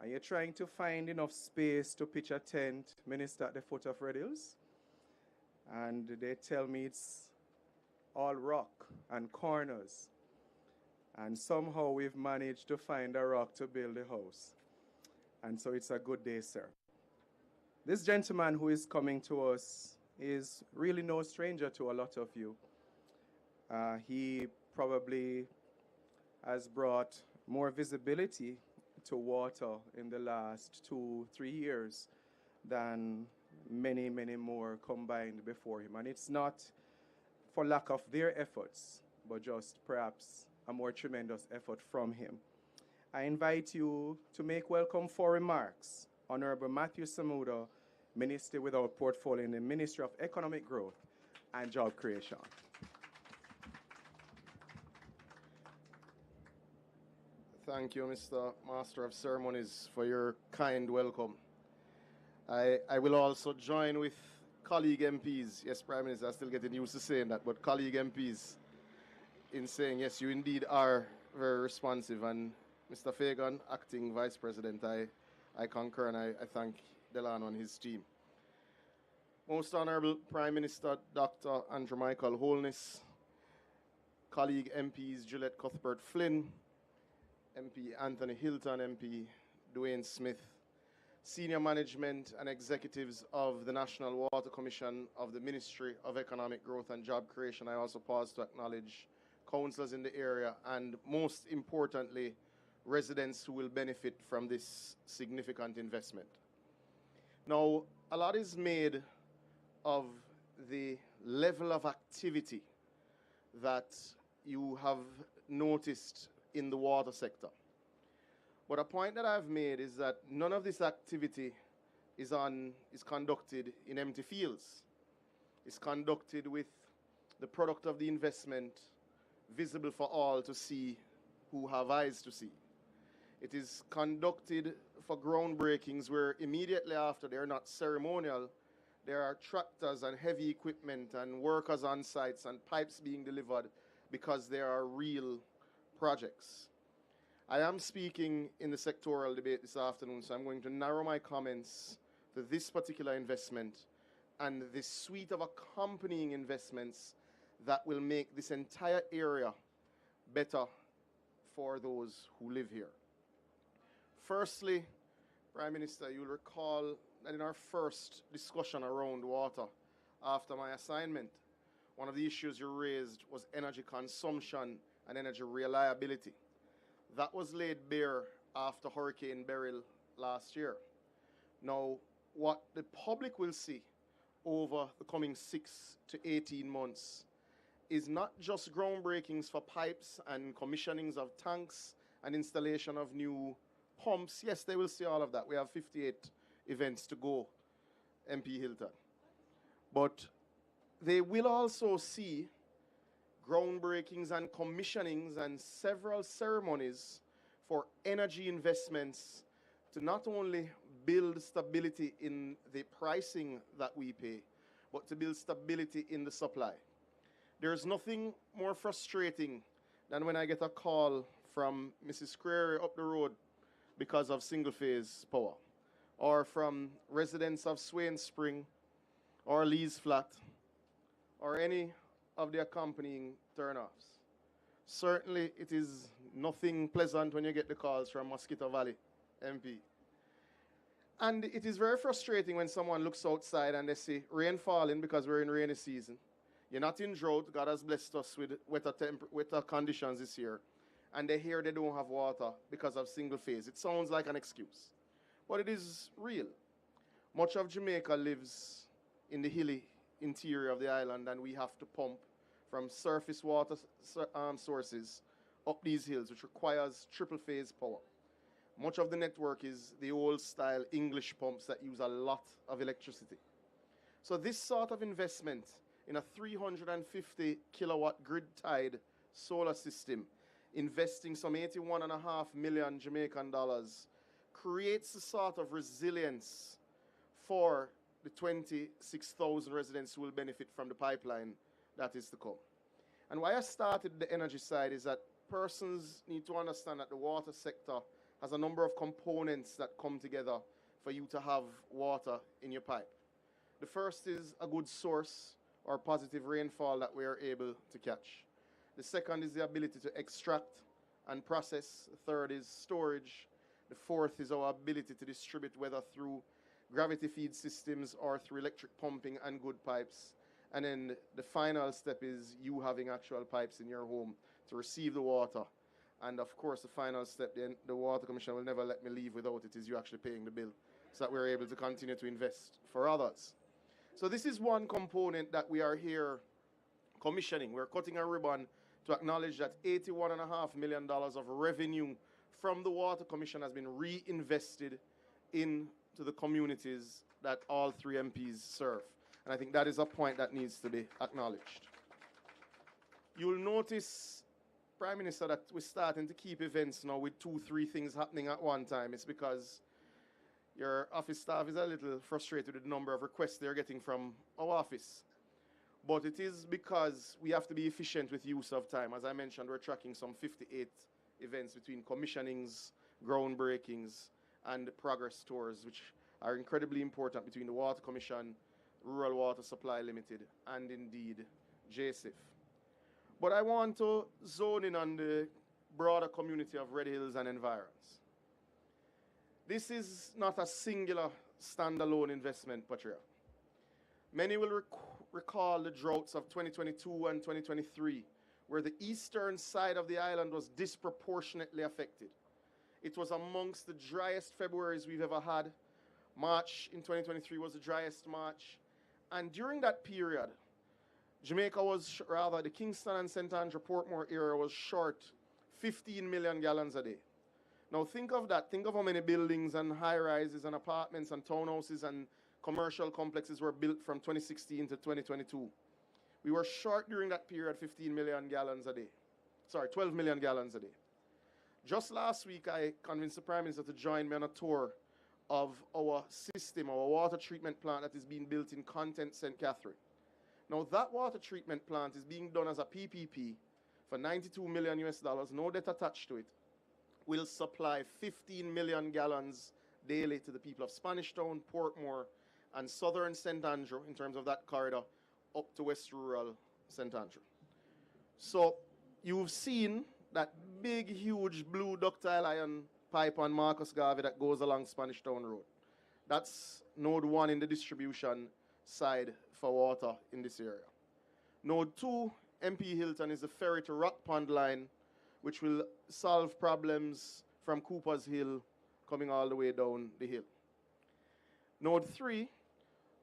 and you're trying to find enough space to pitch a tent, minister at the foot of Red Hills. And they tell me it's all rock and corners. And somehow we've managed to find a rock to build a house. And so it's a good day, sir. This gentleman who is coming to us is really no stranger to a lot of you. He probably has brought more visibility to water in the last 2-3 years than many, many more combined before him. And it's not for lack of their efforts, but just perhaps a more tremendous effort from him. I invite you to make welcome for remarks Honorable Matthew Samuda, Minister without portfolio in the Ministry of Economic Growth and Job Creation. Thank you, Mr. Master of Ceremonies, for your kind welcome. I will also join with colleague MPs. Yes, Prime Minister, I'm still getting used to saying that, but colleague MPs in saying, yes, you indeed are very responsive. And Mr. Fagan, Acting Vice President, I concur and I thank Delano and his team. Most Honorable Prime Minister Dr. Andrew Michael Holness, colleague MPs Gillette Cuthbert Flynn, MP Anthony Hilton, MP Dwayne Smith, senior management and executives of the National Water Commission of the Ministry of Economic Growth and Job Creation. I also pause to acknowledge councillors in the area and, most importantly, residents who will benefit from this significant investment. Now, a lot is made of the level of activity that you have noticed in the water sector. But a point that I've made is that none of this activity is conducted in empty fields. It's conducted with the product of the investment visible for all to see who have eyes to see. It is conducted for groundbreakings where immediately after, they're not ceremonial, there are tractors and heavy equipment and workers on sites and pipes being delivered because there are real projects. I am speaking in the sectoral debate this afternoon, so I'm going to narrow my comments to this particular investment and the suite of accompanying investments that will make this entire area better for those who live here. Firstly, Prime Minister, you'll recall that in our first discussion around water after my assignment, one of the issues you raised was energy consumption and energy reliability. That was laid bare after Hurricane Beryl last year. Now, what the public will see over the coming 6 to 18 months is not just groundbreakings for pipes and commissionings of tanks and installation of new pumps. Yes, they will see all of that. We have 58 events to go, MP Hilton. But they will also see groundbreakings and commissionings and several ceremonies for energy investments to not only build stability in the pricing that we pay, but to build stability in the supply. There's nothing more frustrating than when I get a call from Mrs. Creary up the road because of single-phase power, or from residents of Swain Spring or Lee's Flat, or any of the accompanying turnoffs. Certainly, it is nothing pleasant when you get the calls from Mosquito Valley MP. And it is very frustrating when someone looks outside and they see rain falling because we're in rainy season. You're not in drought. God has blessed us with wetter conditions this year. And they hear they don't have water because of single phase. It sounds like an excuse, but it is real. Much of Jamaica lives in the hilly interior of the island, and we have to pump from surface water sources up these hills, which requires triple phase power. Much of the network is the old style English pumps that use a lot of electricity. So this sort of investment in a 350 kilowatt grid-tied solar system, investing some 81.5 million Jamaican dollars, creates a sort of resilience for the 26,000 residents who will benefit from the pipeline that is to come. And why I started the energy side is that persons need to understand that the water sector has a number of components that come together for you to have water in your pipe. The first is a good source or positive rainfall that we are able to catch. The second is the ability to extract and process. The third is storage. The fourth is our ability to distribute, whether through gravity feed systems or through electric pumping and good pipes. And then the final step is you having actual pipes in your home to receive the water. And of course, the final step, the Water Commission will never let me leave without it, is you actually paying the bill so that we're able to continue to invest for others. So this is one component that we are here commissioning. We're cutting a ribbon to acknowledge that $81.5 million of revenue from the Water Commission has been reinvested into the communities that all three MPs serve. And I think that is a point that needs to be acknowledged. You'll notice, Prime Minister, that we're starting to keep events now with 2-3 things happening at one time. It's because your office staff is a little frustrated with the number of requests they're getting from our office. But it is because we have to be efficient with use of time. As I mentioned, we're tracking some 58 events between commissionings, groundbreakings, and progress tours, which are incredibly important between the Water Commission, Rural Water Supply Limited, and indeed JISTV. But I want to zone in on the broader community of Red Hills and environs. This is not a singular standalone investment, Patria. Many will recall the droughts of 2022 and 2023, where the eastern side of the island was disproportionately affected. It was amongst the driest Februaries we've ever had. March in 2023 was the driest March. And during that period, Jamaica was, rather, the Kingston and St. Andrew Portmore area was short 15 million gallons a day. Now think of that. Think of how many buildings and high-rises and apartments and townhouses and commercial complexes were built from 2016 to 2022. We were short during that period 15 million gallons a day. Sorry, 12 million gallons a day. Just last week, I convinced the Prime Minister to join me on a tour of our system, our water treatment plant that is being built in Content, St. Catherine. Now, that water treatment plant is being done as a PPP for $92 million US, no debt attached to it, will supply 15 million gallons daily to the people of Spanish Town, Portmore, and southern St. Andrew, in terms of that corridor, up to West Rural St. Andrew. So, you've seen that big, huge blue ductile iron pipe on Marcus Garvey that goes along Spanish Town Road. That's node 1 in the distribution side for water in this area. Node 2, MP Hilton, is the Ferry to Rock Pond line, which will solve problems from Cooper's Hill coming all the way down the hill. Node 3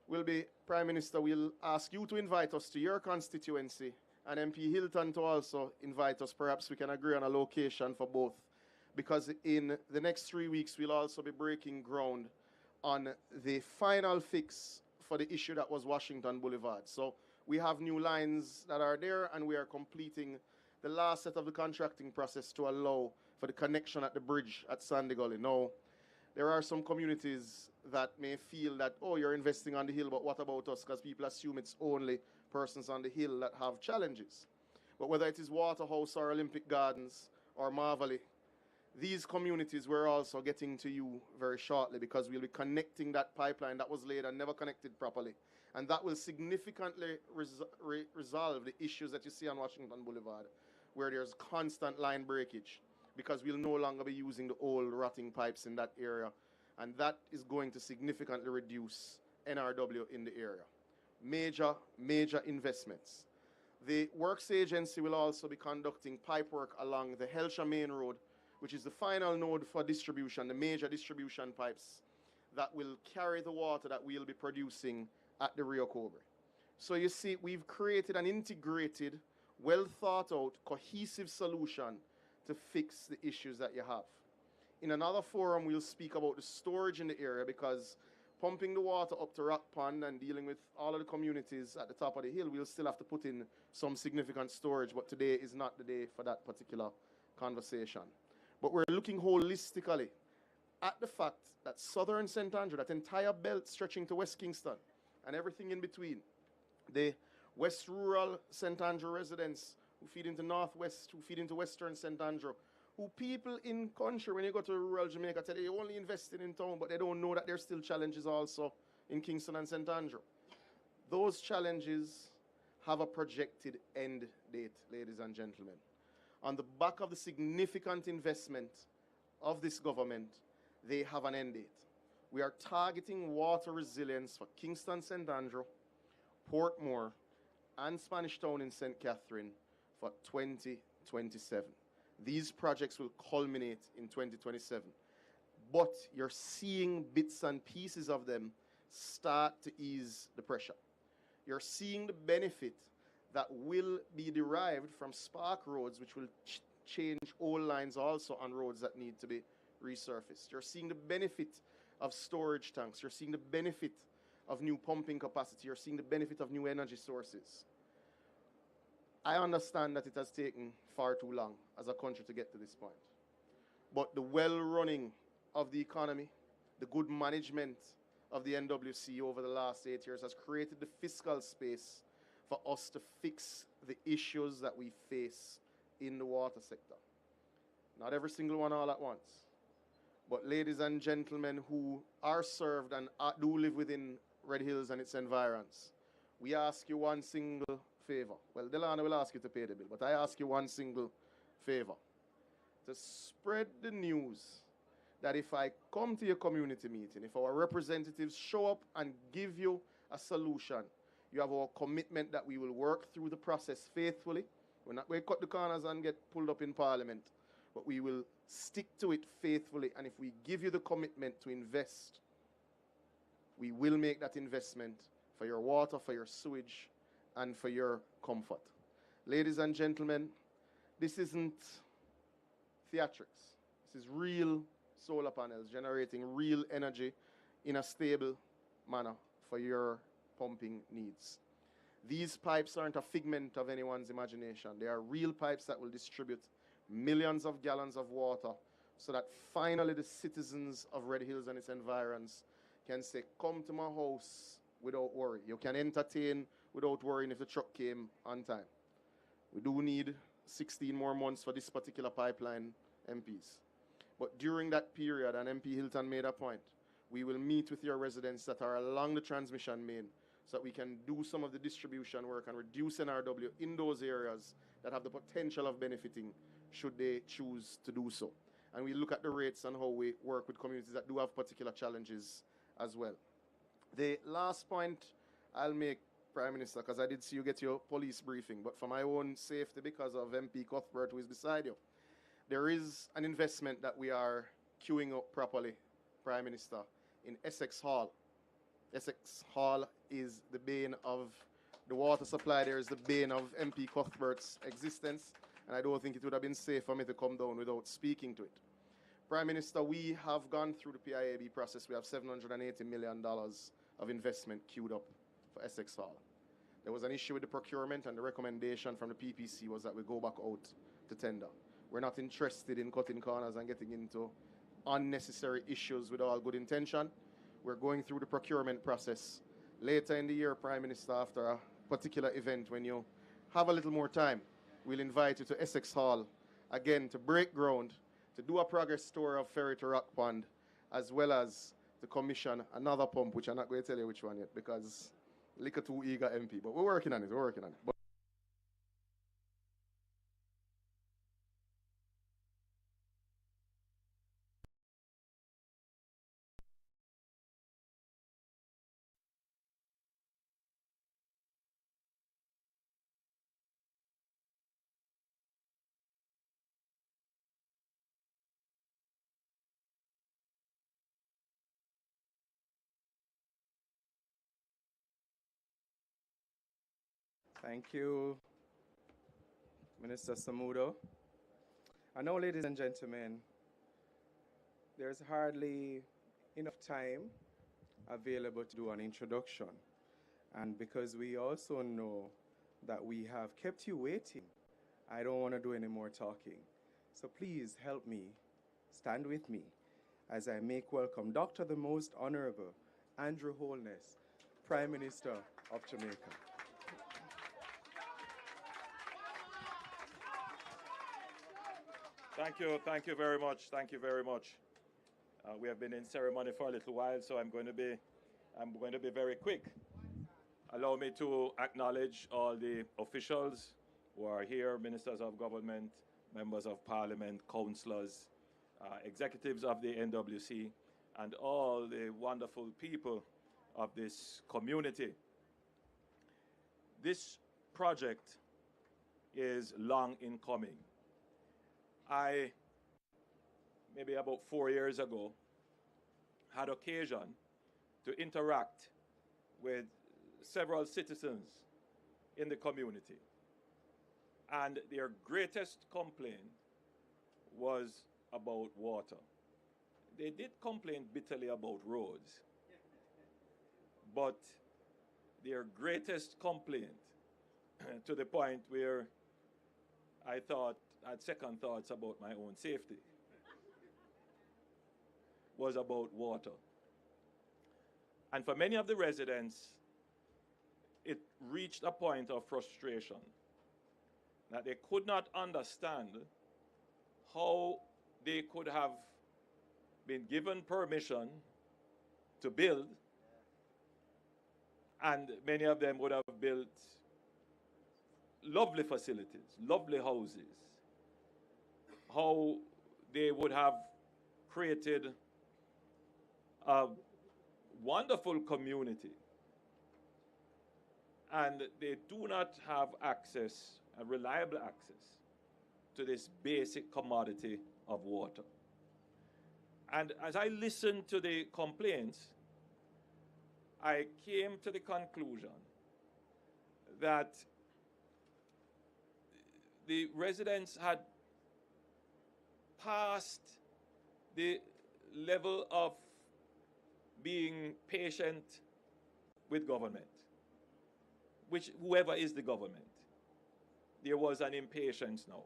will be, Prime Minister, we'll ask you to invite us to your constituency, and MP Hilton to also invite us. Perhaps we can agree on a location for both, because in the next 3 weeks, we'll also be breaking ground on the final fix for the issue that was Washington Boulevard. So we have new lines that are there, and we are completing the last set of the contracting process to allow for the connection at the bridge at Sandy Gully. Now, there are some communities that may feel that, oh, you're investing on the hill, but what about us? Because people assume it's only persons on the hill that have challenges. But whether it is Waterhouse or Olympic Gardens or Marvelly, these communities we're also getting to you very shortly, because we'll be connecting that pipeline that was laid and never connected properly. And that will significantly resolve the issues that you see on Washington Boulevard, where there's constant line breakage, because we'll no longer be using the old rotting pipes in that area. And that is going to significantly reduce NRW in the area. Major, major investments. The Works Agency will also be conducting pipe work along the Helsha Main Road, which is the final node for distribution, the major distribution pipes that will carry the water that we'll be producing at the Rio Cobre. So you see, we've created an integrated, well thought out, cohesive solution to fix the issues that you have. In another forum, we'll speak about the storage in the area, because pumping the water up to Rock Pond and dealing with all of the communities at the top of the hill, we'll still have to put in some significant storage, but today is not the day for that particular conversation. But we're looking holistically at the fact that southern St. Andrew, that entire belt stretching to West Kingston and everything in between, the West Rural St. Andrew residents who feed into Northwest, who feed into Western St. Andrew, who people in country, when you go to rural Jamaica, tell you you're only investing in town, but they don't know that there's still challenges also in Kingston and St. Andrew. Those challenges have a projected end date, ladies and gentlemen. On the back of the significant investment of this government, they have an end date. We are targeting water resilience for Kingston, St. Andrew, Portmore, and Spanish Town in St. Catherine for 2027. These projects will culminate in 2027. But you're seeing bits and pieces of them start to ease the pressure. You're seeing the benefit that will be derived from spark roads, which will change old lines also on roads that need to be resurfaced. You're seeing the benefit of storage tanks. You're seeing the benefit of new pumping capacity. You're seeing the benefit of new energy sources. I understand that it has taken far too long as a country to get to this point. But the well-running of the economy, the good management of the NWC over the last 8 years has created the fiscal space for us to fix the issues that we face in the water sector. Not every single one all at once. But ladies and gentlemen who are served and do live within Red Hills and its environs, we ask you one single favor. Well, Delana will ask you to pay the bill, but I ask you one single favor. To spread the news that if I come to your community meeting, if our representatives show up and give you a solution, you have our commitment that we will work through the process faithfully. We're not going to cut the corners and get pulled up in Parliament, but we will stick to it faithfully. And if we give you the commitment to invest, we will make that investment for your water, for your sewage, and for your comfort. Ladies and gentlemen, this isn't theatrics. This is real solar panels generating real energy in a stable manner for your pumping needs. These pipes aren't a figment of anyone's imagination. They are real pipes that will distribute millions of gallons of water so that finally the citizens of Red Hills and its environs can say, come to my house without worry. You can entertain without worrying if the truck came on time. We do need 16 more months for this particular pipeline, MPs. But during that period, and MP Hilton made a point, we will meet with your residents that are along the transmission main so that we can do some of the distribution work and reduce NRW in those areas that have the potential of benefiting should they choose to do so. And we look at the rates and how we work with communities that do have particular challenges as well. The last point I'll make, Prime Minister, because I did see you get your police briefing, but for my own safety, because of MP Cuthbert, who is beside you, there is an investment that we are queuing up properly, Prime Minister, in Essex Hall. Essex Hall is the bane of the water supply. There is the bane of MP Cuthbert's existence, and I don't think it would have been safe for me to come down without speaking to it. Prime Minister, we have gone through the PIAB process. We have $780 million of investment queued up for Essex Hall. There was an issue with the procurement, and the recommendation from the PPC was that we go back out to tender. We're not interested in cutting corners and getting into unnecessary issues with all good intention. We're going through the procurement process. Later in the year, Prime Minister, after a particular event, when you have a little more time, we'll invite you to Essex Hall, again, to break ground, to do a progress tour of Ferry to Rock Pond, as well as to commission another pump, which I'm not going to tell you which one yet, because liquor too eager MP. But we're working on it, we're working on it. But Thank you, Minister Samudo. And now, ladies and gentlemen, there's hardly enough time available to do an introduction. And because we also know that we have kept you waiting, I don't want to do any more talking. So please help me, stand with me, as I make welcome Dr. the Most Honorable Andrew Holness, Prime Minister of Jamaica. Thank you very much. Thank you very much. We have been in ceremony for a little while, so I'm going to be very quick. Allow me to acknowledge all the officials who are here, ministers of government, members of parliament, councillors, executives of the NWC, and all the wonderful people of this community. This project is long in coming. I, maybe about 4 years ago, had occasion to interact with several citizens in the community. And their greatest complaint was about water. They did complain bitterly about roads, but their greatest complaint, to the point where I had second thoughts about my own safety, was about water. And for many of the residents, it reached a point of frustration that they could not understand how they could have been given permission to build, and many of them would have built lovely facilities, lovely houses, how they would have created a wonderful community, and they do not have access, a reliable access, to this basic commodity of water. And as I listened to the complaints, I came to the conclusion that the residents had passed the level of being patient with government, which whoever is the government. There was an impatience now,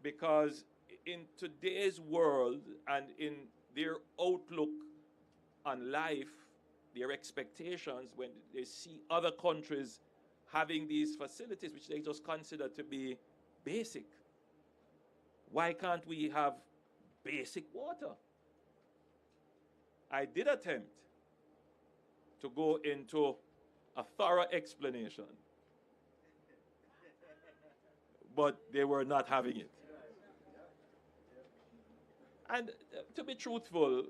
because in today's world and in their outlook on life, their expectations, when they see other countries having these facilities which they just consider to be basic, why can't we have basic water? I did attempt to go into a thorough explanation, but they were not having it. And to be truthful,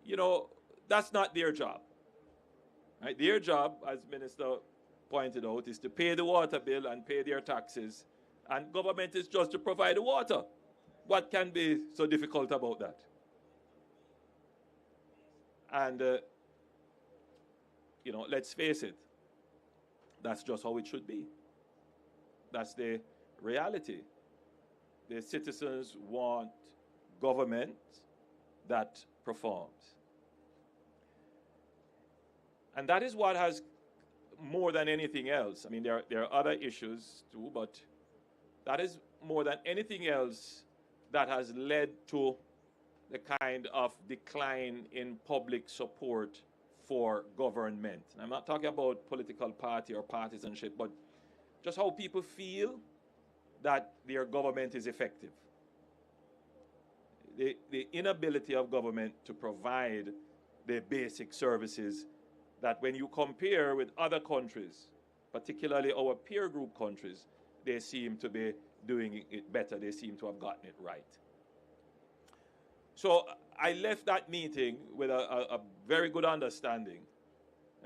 you know, that's not their job. Right? Their job, as Minister pointed out, is to pay the water bill and pay their taxes. And government is just to provide the water. What can be so difficult about that? And, you know, let's face it, that's just how it should be. That's the reality. The citizens want government that performs. And that is what has, more than anything else, I mean, there are other issues too, but that is more than anything else that has led to the kind of decline in public support for government. And I'm not talking about political party or partisanship, but just how people feel that their government is effective. The inability of government to provide the basic services that, when you compare with other countries, particularly our peer group countries, they seem to be doing it better. They seem to have gotten it right. So I left that meeting with a very good understanding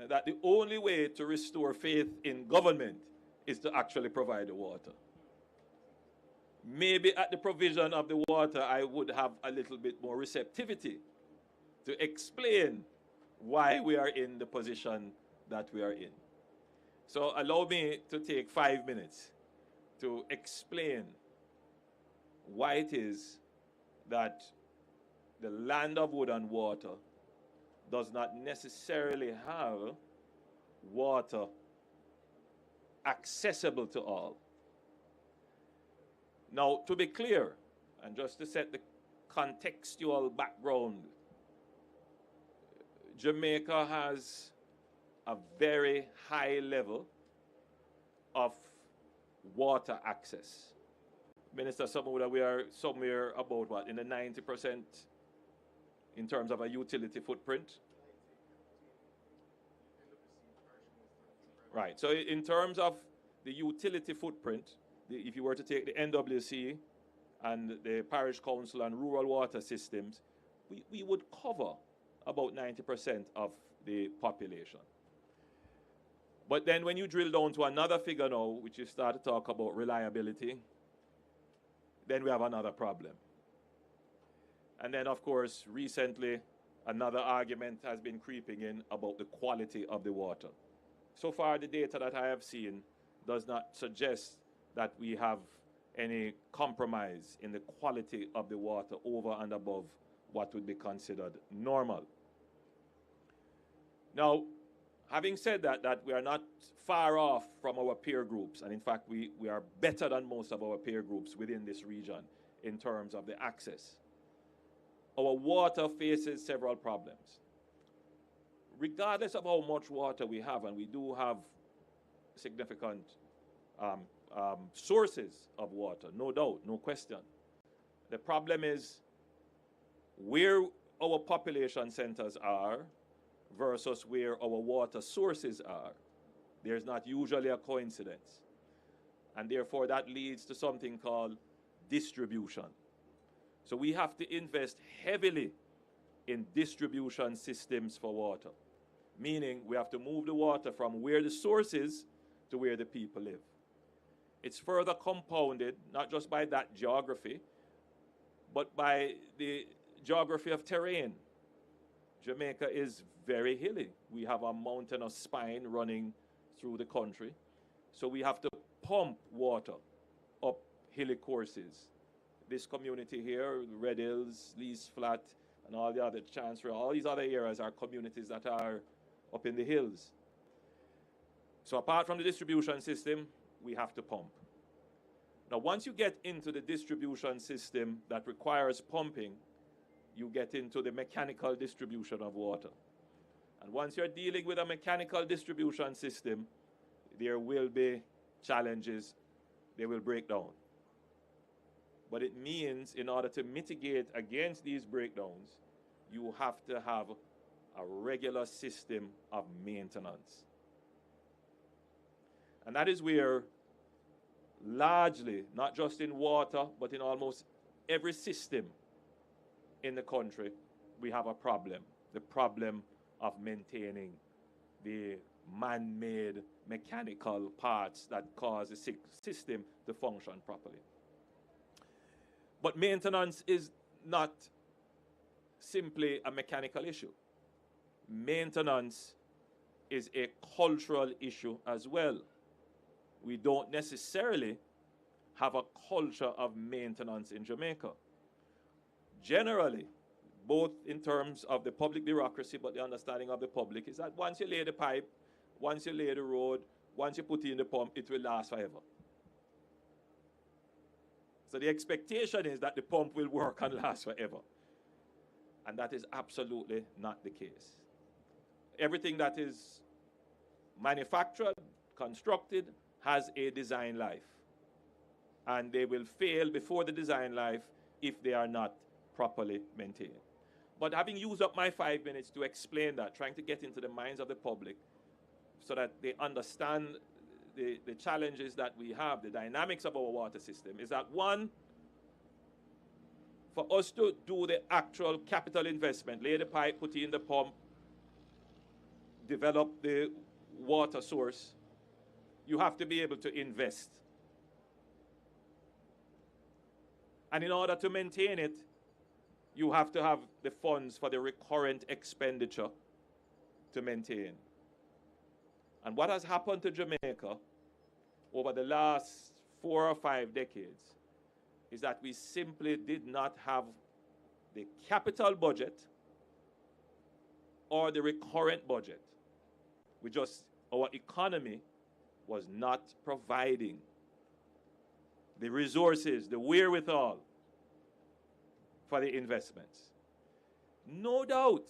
that the only way to restore faith in government is to actually provide the water. Maybe at the provision of the water, I would have a little bit more receptivity to explain why we are in the position that we are in. So allow me to take 5 minutes to explain why it is that the land of wood and water does not necessarily have water accessible to all. Now, to be clear, and just to set the contextual background, Jamaica has a very high level of water access. Minister Samuda, we are somewhere about what, in the 90% in terms of a utility footprint? Right, so in terms of the utility footprint, if you were to take the NWC and the parish council and rural water systems, we would cover about 90% of the population. But then when you drill down to another figure now, which you start to talk about reliability, then we have another problem. And then, of course, recently, another argument has been creeping in about the quality of the water. So far, the data that I have seen does not suggest that we have any compromise in the quality of the water over and above what would be considered normal. Now, having said that we are not far off from our peer groups, and in fact, we are better than most of our peer groups within this region in terms of the access. Our water faces several problems. Regardless of how much water we have, and we do have significant sources of water, no doubt, no question. The problem is where our population centers are versus where our water sources are. There's not usually a coincidence. And therefore that leads to something called distribution. So we have to invest heavily in distribution systems for water, meaning we have to move the water from where the source is to where the people live. It's further compounded, not just by that geography, but by the geography of terrain. Jamaica is very hilly. We have a mountainous spine running through the country. So we have to pump water up hilly courses. This community here, Red Hills, Lees Flat, and all the other Chancery, all these other areas are communities that are up in the hills. So apart from the distribution system, we have to pump. Now, once you get into the distribution system that requires pumping, you get into the mechanical distribution of water. And once you're dealing with a mechanical distribution system, there will be challenges. They will break down. But it means in order to mitigate against these breakdowns, you have to have a regular system of maintenance. And that is where largely, not just in water, but in almost every system in the country, we have a problem. The problem of maintaining the man-made mechanical parts that cause the system to function properly. But maintenance is not simply a mechanical issue. Maintenance is a cultural issue as well. We don't necessarily have a culture of maintenance in Jamaica. Generally, both in terms of the public bureaucracy, but the understanding of the public is that once you lay the pipe, once you lay the road, once you put in the pump, it will last forever. So the expectation is that the pump will work and last forever. And that is absolutely not the case. Everything that is manufactured, constructed, has a design life. And they will fail before the design life if they are not properly maintained. But having used up my 5 minutes to explain that, trying to get into the minds of the public so that they understand the challenges that we have, the dynamics of our water system, is that one, for us to do the actual capital investment, lay the pipe, put in the pump, develop the water source, you have to be able to invest. And in order to maintain it, you have to have the funds for the recurrent expenditure to maintain. And what has happened to Jamaica over the last 4 or 5 decades is that we simply did not have the capital budget or the recurrent budget. Our economy was not providing the resources, the wherewithal for the investments. No doubt,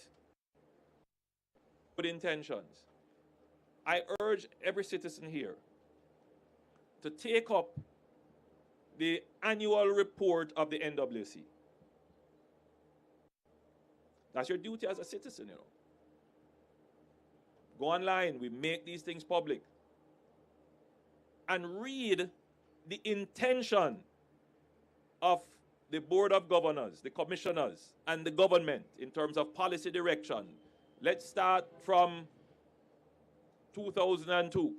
good intentions. I urge every citizen here to take up the annual report of the NWC. That's your duty as a citizen, you know. Go online, we make these things public. And read the intention of the Board of Governors, the commissioners, and the government in terms of policy direction. Let's start from 2002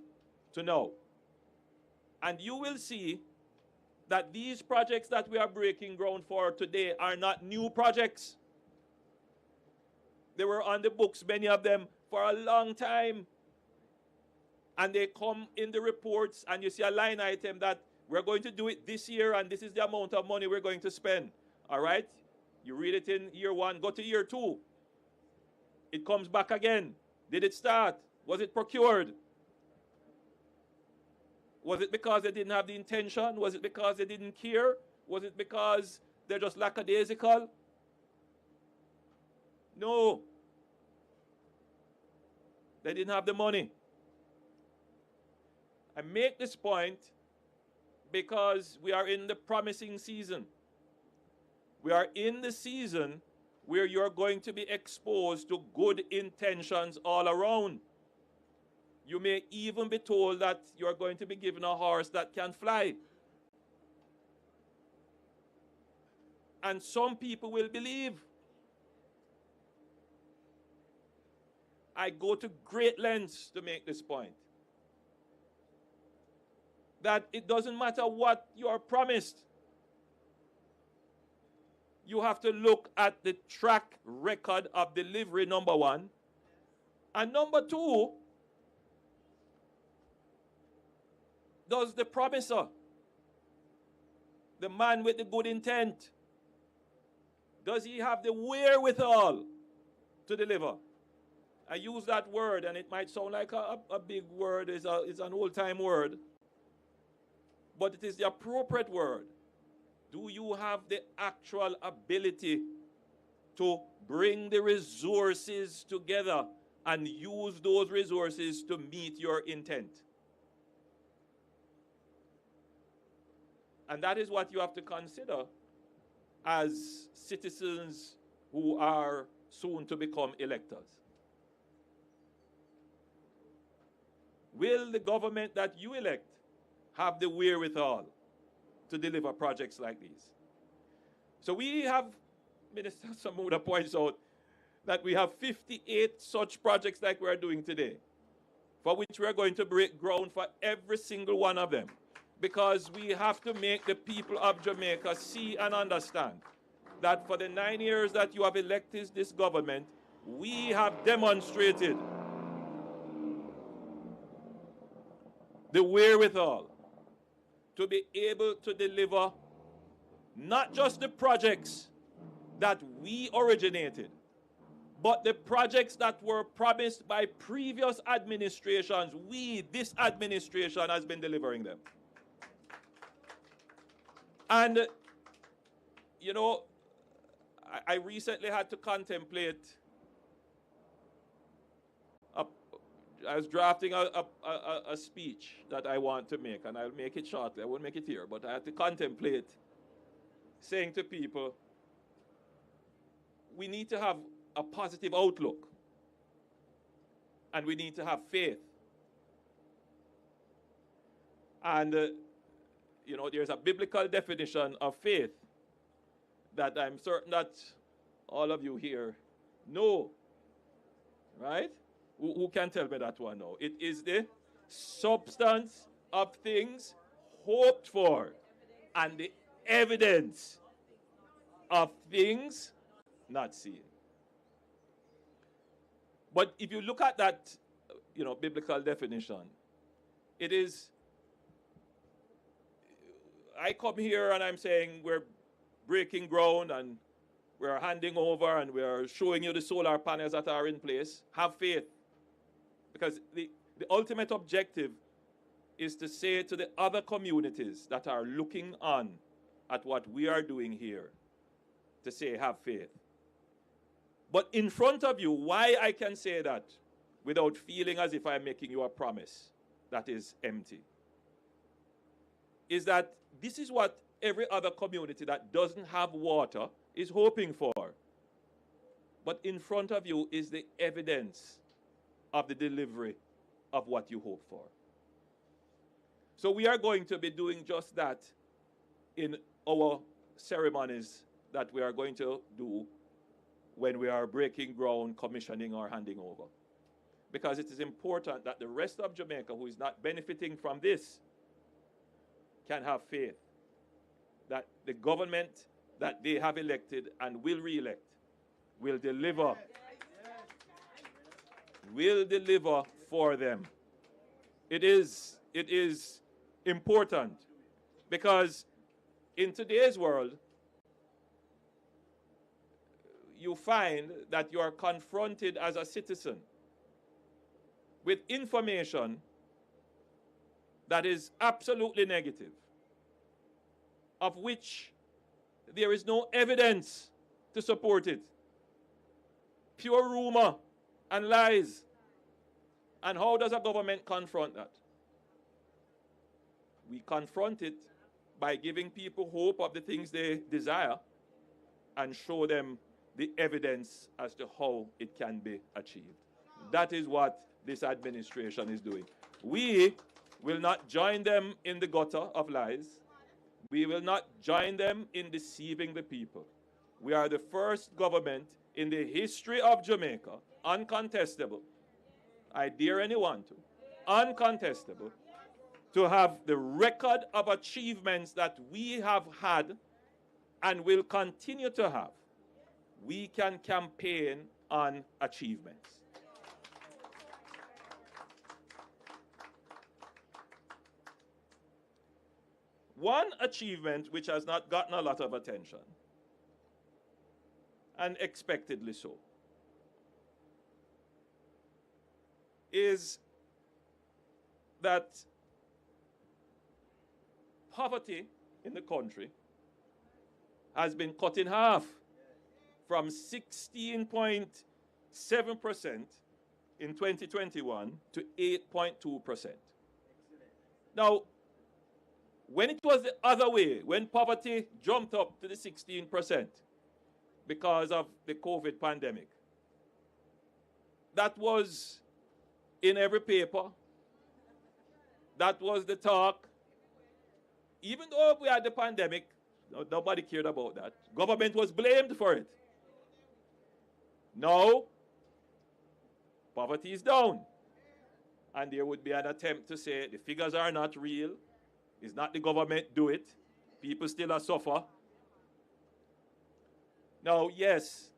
to now. And you will see that these projects that we are breaking ground for today are not new projects. They were on the books, many of them, for a long time. And they come in the reports, and you see a line item that we're going to do it this year, and this is the amount of money we're going to spend. All right? You read it in year 1, go to year 2. It comes back again. Did it start? Was it procured? Was it because they didn't have the intention? Was it because they didn't care? Was it because they're just lackadaisical? No. They didn't have the money. I make this point because we are in the promising season. We are in the season where you're going to be exposed to good intentions all around. You may even be told that you're going to be given a horse that can fly. And some people will believe. I go to great lengths to make this point. That it doesn't matter what you are promised. You have to look at the track record of delivery, number 1. And number 2, does the promiser, the man with the good intent, does he have the wherewithal to deliver? I use that word, and it might sound like a big word, it's an old-time word, but it is the appropriate word. Do you have the actual ability to bring the resources together and use those resources to meet your intent? And that is what you have to consider as citizens who are soon to become electors. Will the government that you elect have the wherewithal to deliver projects like these? So we have, Minister Samuda points out, that we have 58 such projects like we are doing today, for which we are going to break ground for every single one of them, because we have to make the people of Jamaica see and understand that for the 9 years that you have elected this government, we have demonstrated the wherewithal to be able to deliver not just the projects that we originated, but the projects that were promised by previous administrations. This administration has been delivering them. And, you know, I recently had to contemplate, I was drafting a speech that I want to make, and I'll make it shortly. I won't make it here, but I had to contemplate saying to people, we need to have a positive outlook, and we need to have faith. And, you know, there's a biblical definition of faith that I'm certain that all of you here know, right? Who can tell me that one now? It is the substance of things hoped for and the evidence of things not seen. But if you look at that, you know, biblical definition, it is, I come here and I'm saying we're breaking ground and we're handing over and we're showing you the solar panels that are in place. Have faith. Because the ultimate objective is to say to the other communities that are looking on at what we are doing here, to say, have faith. But in front of you, why I can say that without feeling as if I'm making you a promise that is empty, is that this is what every other community that doesn't have water is hoping for. But in front of you is the evidence of the delivery of what you hope for. So we are going to be doing just that in our ceremonies that we are going to do when we are breaking ground, commissioning, or handing over. Because it is important that the rest of Jamaica who is not benefiting from this can have faith that the government that they have elected and will re-elect will deliver for them. It is important because in today's world, you find that you are confronted as a citizen with information that is absolutely negative, of which there is no evidence to support it. Pure rumor and lies. And how does a government confront that? We confront it by giving people hope of the things they desire and show them the evidence as to how it can be achieved. That is what this administration is doing. We will not join them in the gutter of lies. We will not join them in deceiving the people. We are the first government in the history of Jamaica, uncontestable, I dare anyone to, uncontestable, to have the record of achievements that we have had and will continue to have. We can campaign on achievements. One achievement which has not gotten a lot of attention, and expectedly so, is that poverty in the country has been cut in half from 16.7% in 2021 to 8.2%. Now, when it was the other way, when poverty jumped up to the 16% because of the COVID pandemic, that was in every paper. That was the talk. Even though we had the pandemic, nobody cared about that. Government was blamed for it. Now, poverty is down. And there would be an attempt to say the figures are not real. It's not the government do it. People still are suffer. Now, yes,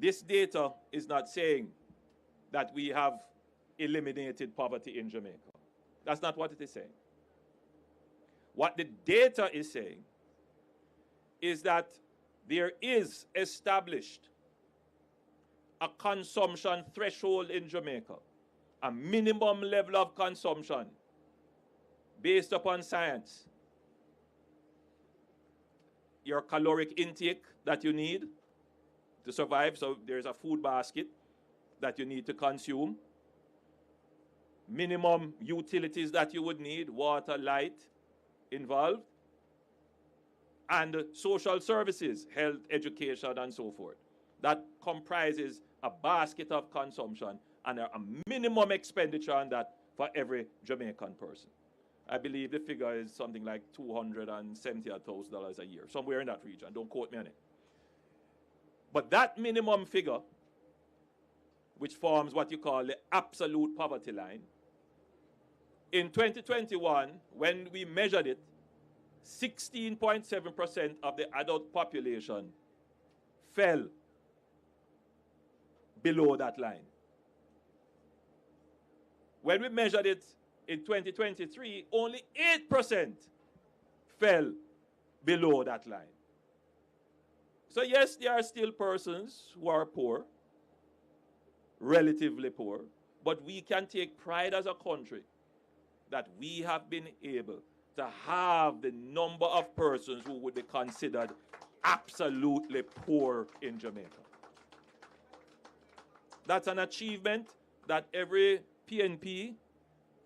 this data is not saying that we have eliminated poverty in Jamaica. That's not what it is saying. What the data is saying is that there is established a consumption threshold in Jamaica, a minimum level of consumption based upon science. Your caloric intake that you need to survive, so there's a food basket that you need to consume. Minimum utilities that you would need, water, light involved, and social services, health, education, and so forth. That comprises a basket of consumption and a minimum expenditure on that for every Jamaican person. I believe the figure is something like $270,000 a year, somewhere in that region. Don't quote me on it. But that minimum figure, which forms what you call the absolute poverty line, in 2021, when we measured it, 16.7% of the adult population fell below that line. When we measured it In 2023, only 8% fell below that line. So yes, there are still persons who are poor, relatively poor, but we can take pride as a country that we have been able to have the number of persons who would be considered absolutely poor in Jamaica. That's an achievement that every PNP,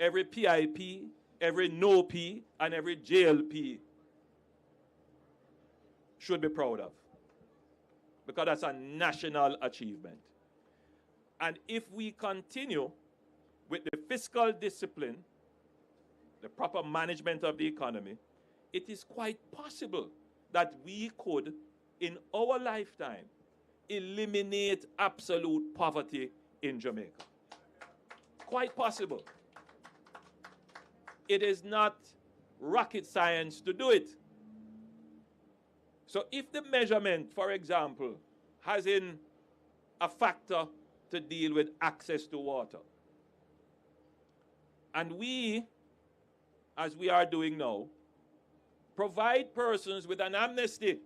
every PIP, every NOP, and every JLP should be proud of, because that's a national achievement. And if we continue with the fiscal discipline, the proper management of the economy, it is quite possible that we could, in our lifetime, eliminate absolute poverty in Jamaica. Quite possible. It is not rocket science to do it. So if the measurement, for example, has in a factor to deal with access to water, and we, as we are doing now, provide persons with an amnesty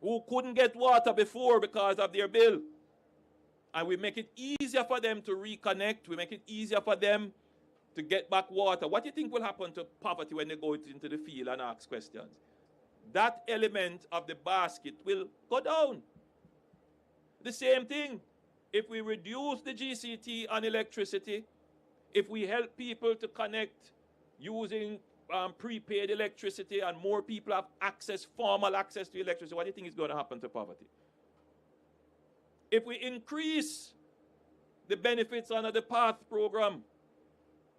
who couldn't get water before because of their bill, and we make it easier for them to reconnect, we make it easier for them to get back water. What do you think will happen to poverty when they go into the field and ask questions? That element of the basket will go down. The same thing, if we reduce the GCT on electricity, if we help people to connect using prepaid electricity and more people have access, formal access to electricity, what do you think is going to happen to poverty? If we increase the benefits under the PATH program,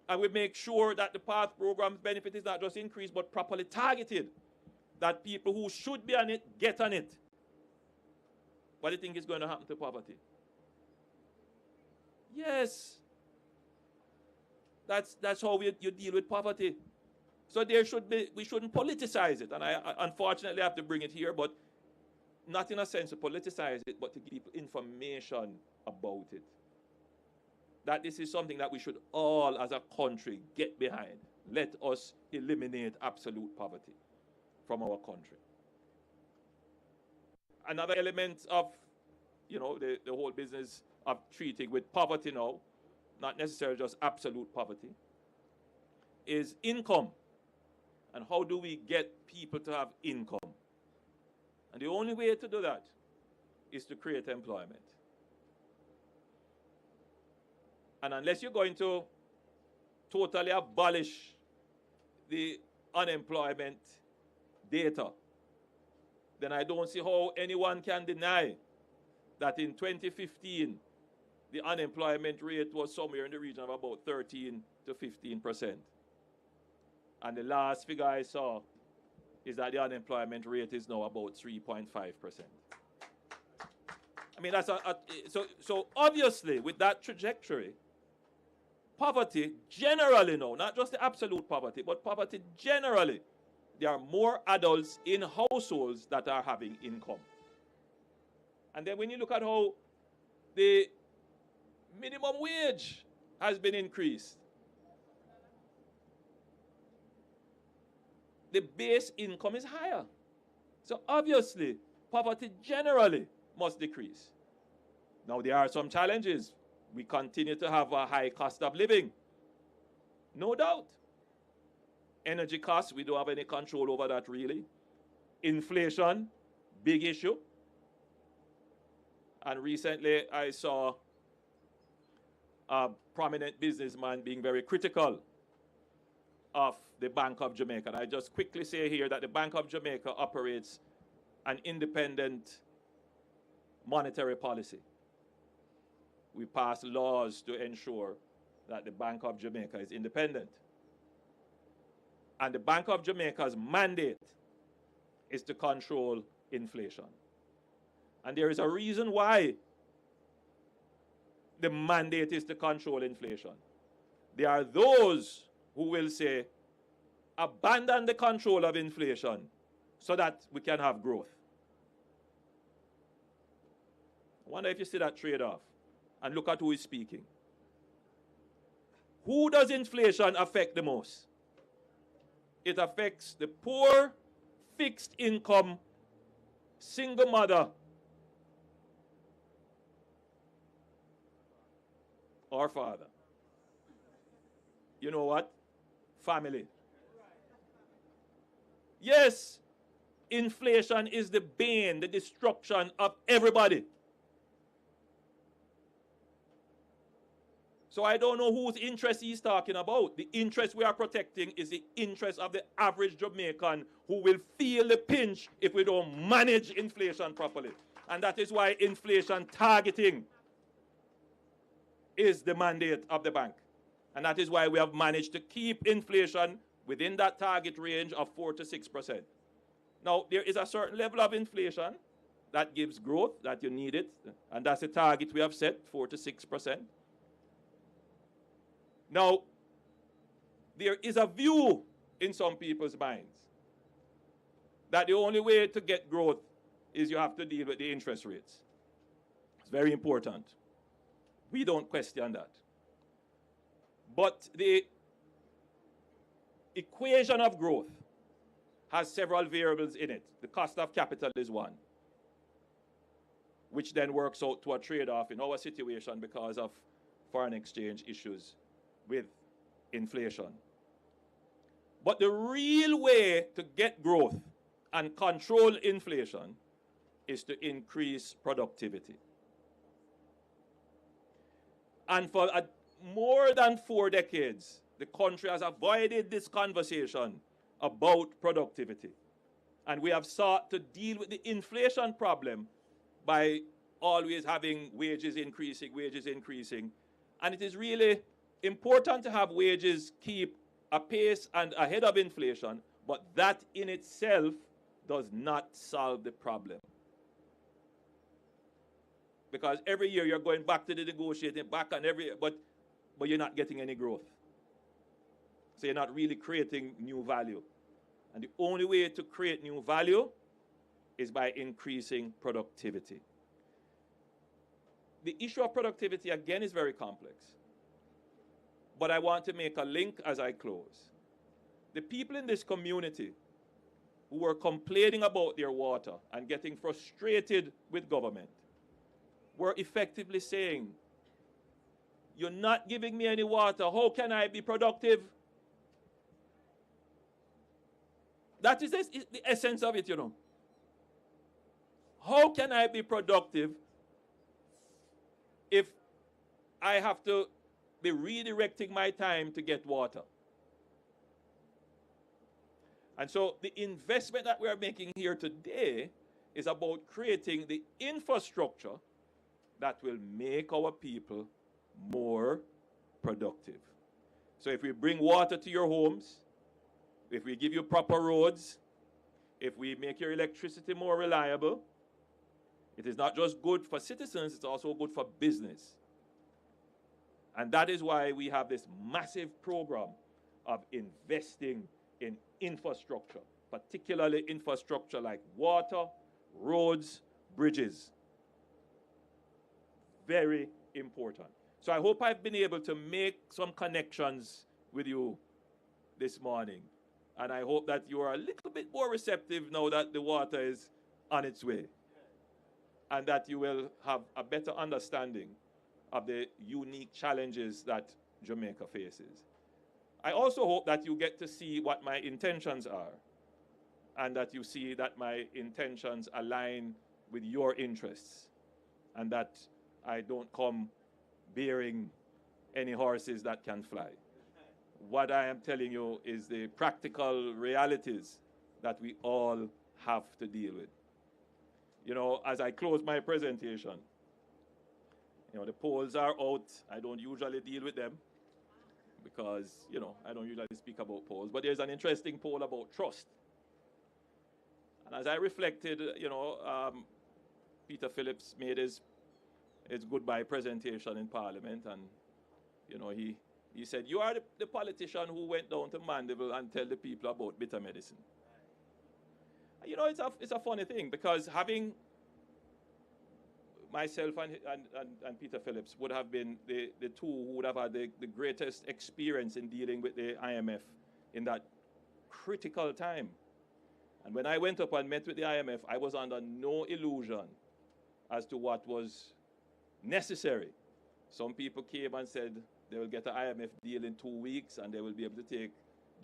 and we make sure that the PATH program's benefit is not just increased but properly targeted, that people who should be on it get on it, what do you think is going to happen to poverty? Yes. That's how you deal with poverty. So we shouldn't politicize it. And I unfortunately have to bring it here, but not in a sense to politicize it, but to give people information about it. That this is something that we should all as a country get behind. Let us eliminate absolute poverty from our country. Another element of, the whole business of treating with poverty now, not necessarily just absolute poverty, is income. And how do we get people to have income? And the only way to do that is to create employment. And unless you're going to totally abolish the unemployment data, then I don't see how anyone can deny that in 2015, the unemployment rate was somewhere in the region of about 13 to 15%. And the last figure I saw is that the unemployment rate is now about 3.5%. I mean, that's so obviously with that trajectory, poverty generally now, not just the absolute poverty, but poverty generally, there are more adults in households that are having income. And then when you look at how the minimum wage has been increased, the base income is higher. So obviously, poverty generally must decrease. Now, there are some challenges. We continue to have a high cost of living. No doubt. Energy costs, we don't have any control over that really. Inflation, big issue. And recently, I saw a prominent businessman being very critical of the Bank of Jamaica. And I just quickly say here that the Bank of Jamaica operates an independent monetary policy. We pass laws to ensure that the Bank of Jamaica is independent. And the Bank of Jamaica's mandate is to control inflation. And there is a reason why the mandate is to control inflation. There are those who will say, abandon the control of inflation so that we can have growth. I wonder if you see that trade-off and look at who is speaking. Who does inflation affect the most? It affects the poor, fixed income, single mother, or father. You know what? Family. Yes, inflation is the bane, the destruction of everybody. So I don't know whose interest he's talking about. The interest we are protecting is the interest of the average Jamaican who will feel the pinch if we don't manage inflation properly. And that is why inflation targeting is the mandate of the bank. And that is why we have managed to keep inflation within that target range of 4 to 6%. Now, there is a certain level of inflation that gives growth, that you need it, and that's the target we have set, 4 to 6%. Now, there is a view in some people's minds that the only way to get growth is you have to deal with the interest rates. It's very important. We don't question that. But the equation of growth has several variables in it. The cost of capital is one, which then works out to a trade-off in our situation because of foreign exchange issues with inflation. But the real way to get growth and control inflation is to increase productivity. And for more than 4 decades, the country has avoided this conversation about productivity. And we have sought to deal with the inflation problem by always having wages increasing. And it is really important to have wages keep apace and ahead of inflation, but that in itself does not solve the problem. Because every year you're going back to the negotiating, but you're not getting any growth. So you're not really creating new value. And the only way to create new value is by increasing productivity. The issue of productivity, again, is very complex. But I want to make a link as I close. The people in this community who were complaining about their water and getting frustrated with government were effectively saying, you're not giving me any water, how can I be productive? That is the essence of it, you know. How can I be productive if I have to be redirecting my time to get water? And so the investment that we are making here today is about creating the infrastructure that will make our people more productive. So if we bring water to your homes, if we give you proper roads, if we make your electricity more reliable, it is not just good for citizens, it's also good for business. And that is why we have this massive program of investing in infrastructure, particularly infrastructure like water, roads, bridges. Very important. So I hope I've been able to make some connections with you this morning. And I hope that you are a little bit more receptive now that the water is on its way. And that you will have a better understanding of the unique challenges that Jamaica faces. I also hope that you get to see what my intentions are, and that you see that my intentions align with your interests, and that I don't come bearing any horses that can fly. What I am telling you is the practical realities that we all have to deal with. You know, as I close my presentation, you know, the polls are out. I don't usually deal with them because, you know, I don't usually speak about polls. But there's an interesting poll about trust. And as I reflected, you know, Peter Phillips made his goodbye presentation in Parliament, and, you know, he said, you are the politician who went down to Mandeville and tell the people about bitter medicine. And, you know, it's a funny thing, because having myself and Peter Phillips would have been the two who would have had the greatest experience in dealing with the IMF in that critical time. And when I went up and met with the IMF, I was under no illusion as to what was necessary. Some people came and said they will get an IMF deal in 2 weeks and they will be able to take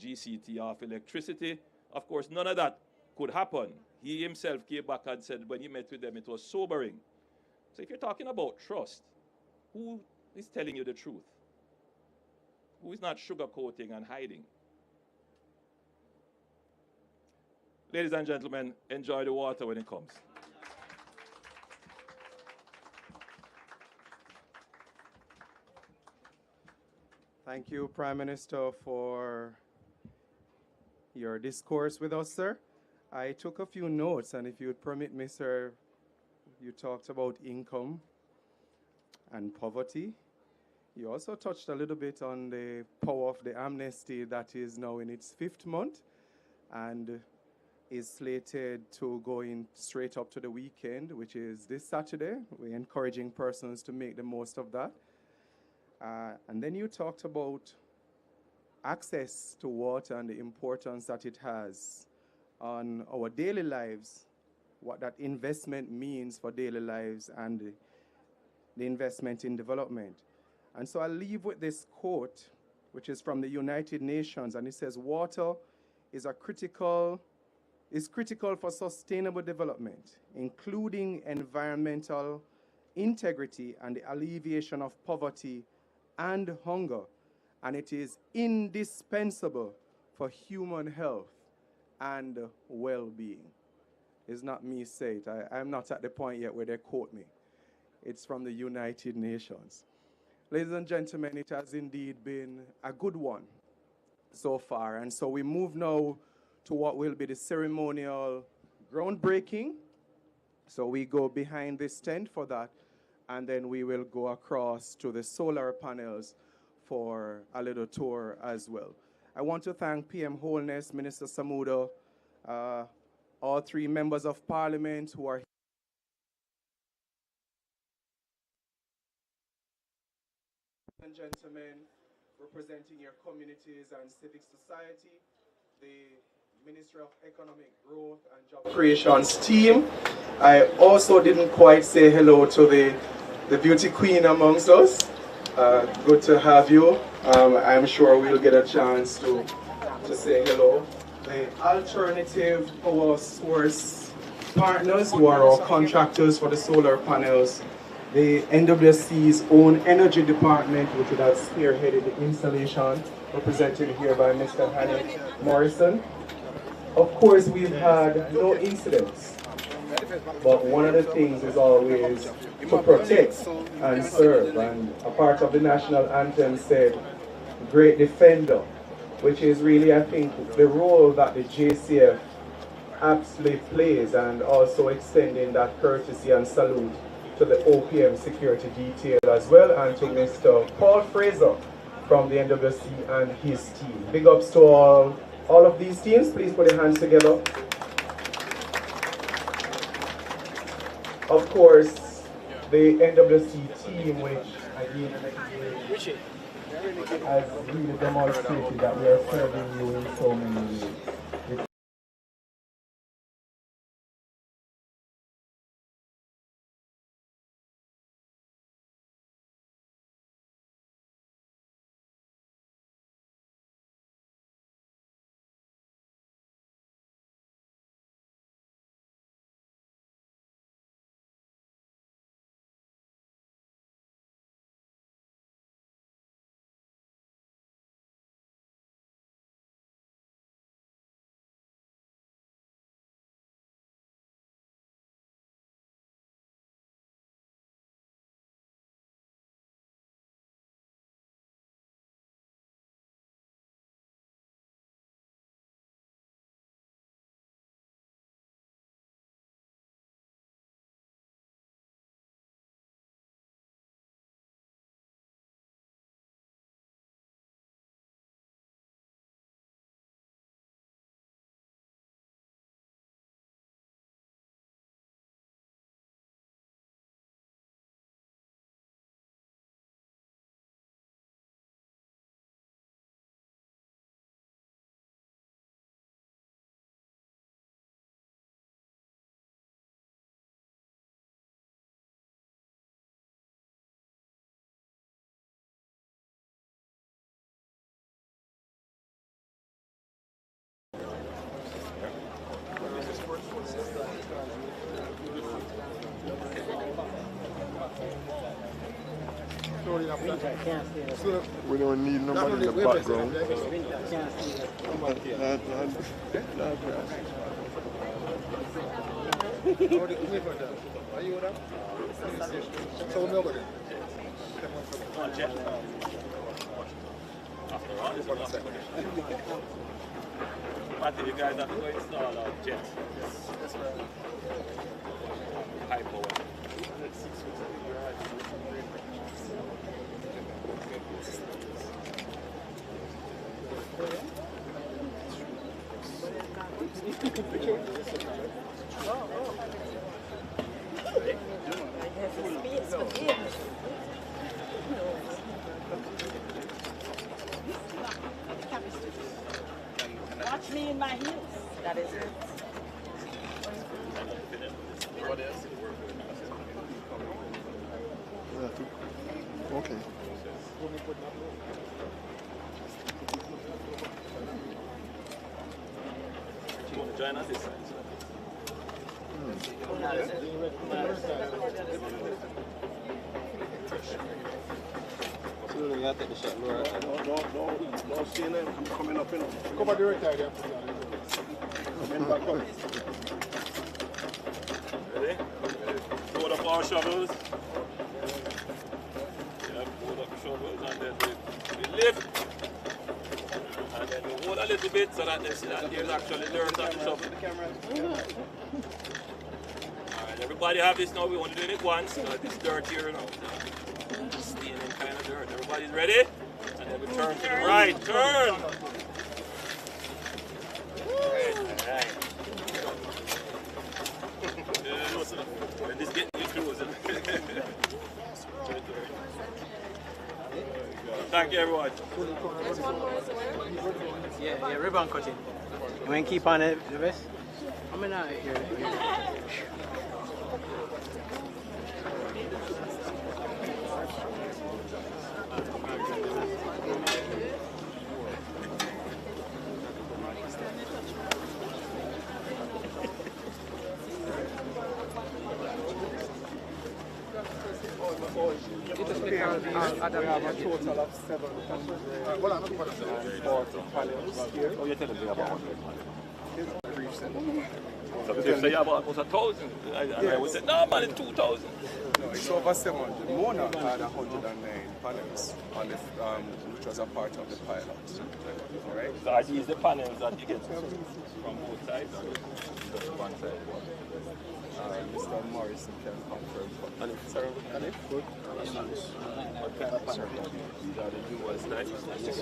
GCT off electricity. Of course, none of that could happen. He himself came back and said when he met with them, it was sobering. So if you're talking about trust, who is telling you the truth? Who is not sugarcoating and hiding? Ladies and gentlemen, enjoy the water when it comes. Thank you, Prime Minister, for your discourse with us, sir. I took a few notes, and if you'd permit me, sir, you talked about income and poverty. You also touched a little bit on the power of the amnesty that is now in its 5th month and is slated to go in straight up to the weekend, which is this Saturday. We're encouraging persons to make the most of that. And then you talked about access to water and the importance that it has on our daily lives, what that investment means for daily lives and the investment in development. And so I'll leave with this quote, which is from the United Nations, and it says, water is critical for sustainable development, including environmental integrity and the alleviation of poverty and hunger, and it is indispensable for human health and well-being. It's not me say it. I'm not at the point yet where they quote me. It's from the United Nations. Ladies and gentlemen, it has indeed been a good one so far. And so we move now to what will be the ceremonial groundbreaking. So we go behind this tent for that, and then we will go across to the solar panels for a little tour as well. I want to thank PM Holness, Minister Samuda, all 3 members of Parliament who are here. And gentlemen, representing your communities and civic society, the Ministry of Economic Growth and Job Creation's team. I also didn't quite say hello to the beauty queen amongst us. Good to have you. I'm sure we'll get a chance to say hello. The alternative power source partners who are our contractors for the solar panels, the NWC's own energy department, which would have spearheaded the installation, represented here by Mr. Hannah Morrison. Of course, we've had no incidents, but one of the things is always to protect and serve. And a part of the national anthem said, "Great Defender," which is really, I think, the role that the JCF aptly plays, and also extending that courtesy and salute to the OPM security detail as well, and to Mr. Paul Fraser from the NWC and his team. Big ups to all of these teams. Please put your hands together. Of course, the NWC team, which again has really demonstrated that we are serving you in so many ways. We don't need nobody in the background. Matthew, you guys have to go install our jets. Yes, right. High power. Watch me in my heels. That is it. Okay. You want to join us this side? You have to take the shot, Laura. No, stay there. I'm coming up, you know. Cover the right side, coming back up. Ready? Load up our shovels. Yeah, load up the shovels and then we lift. And then we hold a little bit so that there's actually dirt on the shovel. Alright, everybody have this now. We want to do it once. This dirt here now. Staying in kind of dirt. Everybody's ready? And then we turn to the right. Turn! Alright. When this getting you closer. Thank you, everyone. Yeah, ribbon cutting. You want to keep on it, the best? I'm in here. We have a total of 700 panels here. Oh, you're telling me about 100. So if you say about almost 1,000, I would say, no man, it's 2,000. No, it's over 700. Mona had 109 panels on the, which was a part of the pilot. Alright? So are these the panels that you get from both sides or just one side? Mr. Morrison can confirm. Good. What kind of panels? These are the dual sides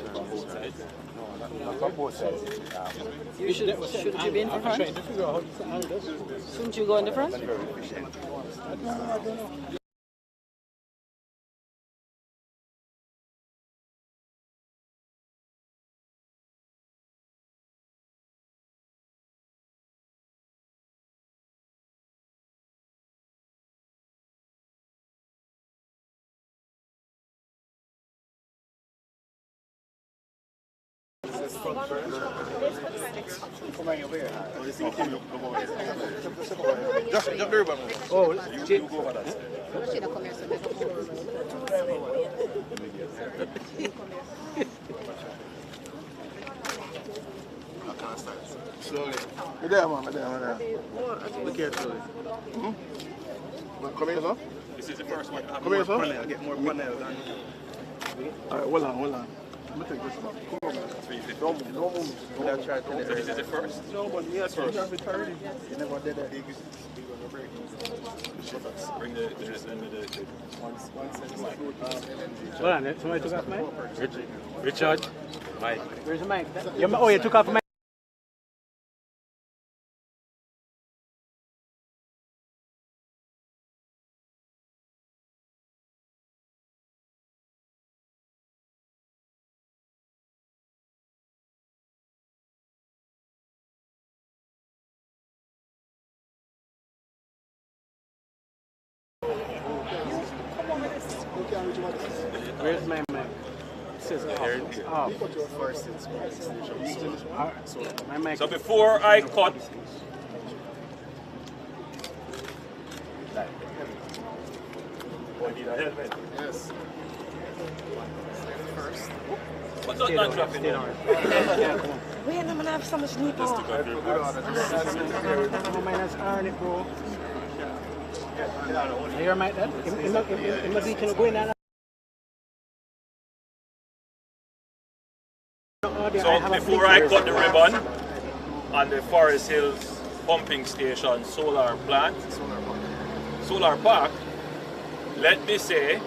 from both sides? No, not from both sides. Shouldn't you be in the front? Shouldn't you go in the front? Just the ribbon. Oh, you go over that side. Slowly. We're there, man. Look here, slowly. Come here, sir. This is the first one. Come here, sir. Get more panels. Alright, hold on. Let me take this one. Come on, man. No move. So this is the first? No, but yes, first. You have it already. You never did that. Bring the one set. Hold on, somebody took off mic? Richard. Mike. Where's the mic? Oh, you took off the mic. Where's my mic? So before I cut, Yes. First. But not dropping down. Wait, I'm gonna have so much need for. Mine has earned it, bro. You hear my dad? In my beach, going down. So before I cut the ribbon on the Forest Hills pumping station solar plant, solar park, let me say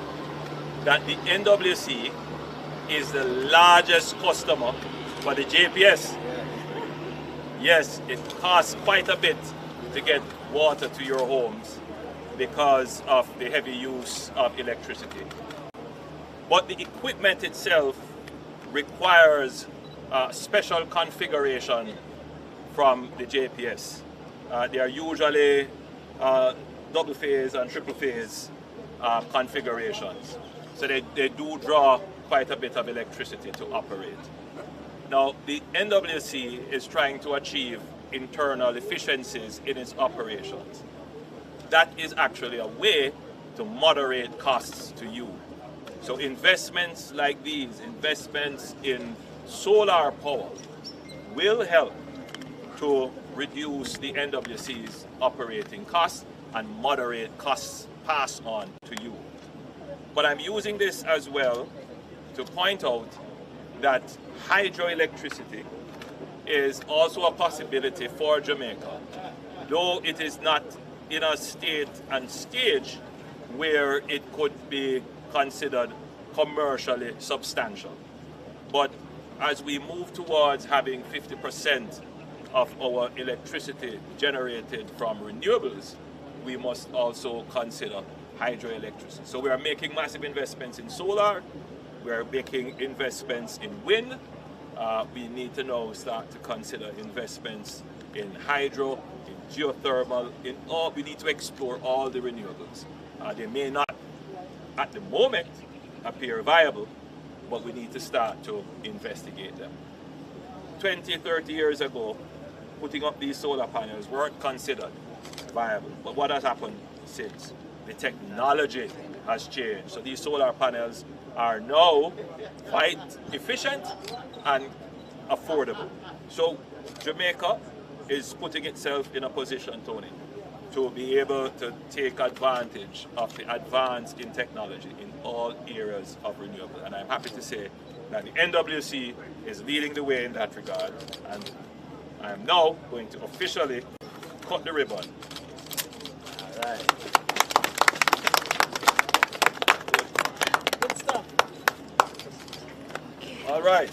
that the NWC is the largest customer for the JPS. Yes, it costs quite a bit to get water to your homes because of the heavy use of electricity. But the equipment itself requires special configuration from the JPS. They are usually double phase and triple phase configurations. So they do draw quite a bit of electricity to operate. Now, the NWC is trying to achieve internal efficiencies in its operations. That is actually a way to moderate costs to you. So investments like these, investments in solar power, will help to reduce the NWC's operating costs and moderate costs passed on to you. But I'm using this as well to point out that hydroelectricity is also a possibility for Jamaica, though it is not in a state and stage where it could be considered commercially substantial. But as we move towards having 50% of our electricity generated from renewables, we must also consider hydroelectricity. So we are making massive investments in solar, we are making investments in wind, we need to now start to consider investments in hydro, in geothermal, we need to explore all the renewables. They may not, at the moment, appear viable, but we need to start to investigate them. 20, 30 years ago, putting up these solar panels weren't considered viable. But what has happened since? The technology has changed. So these solar panels are now quite efficient and affordable. So Jamaica is putting itself in a position, Tony, to be able to take advantage of the advance in technology in all areas of renewable. And I'm happy to say that the NWC is leading the way in that regard. And I am now going to officially cut the ribbon. All right. Good stuff. All right.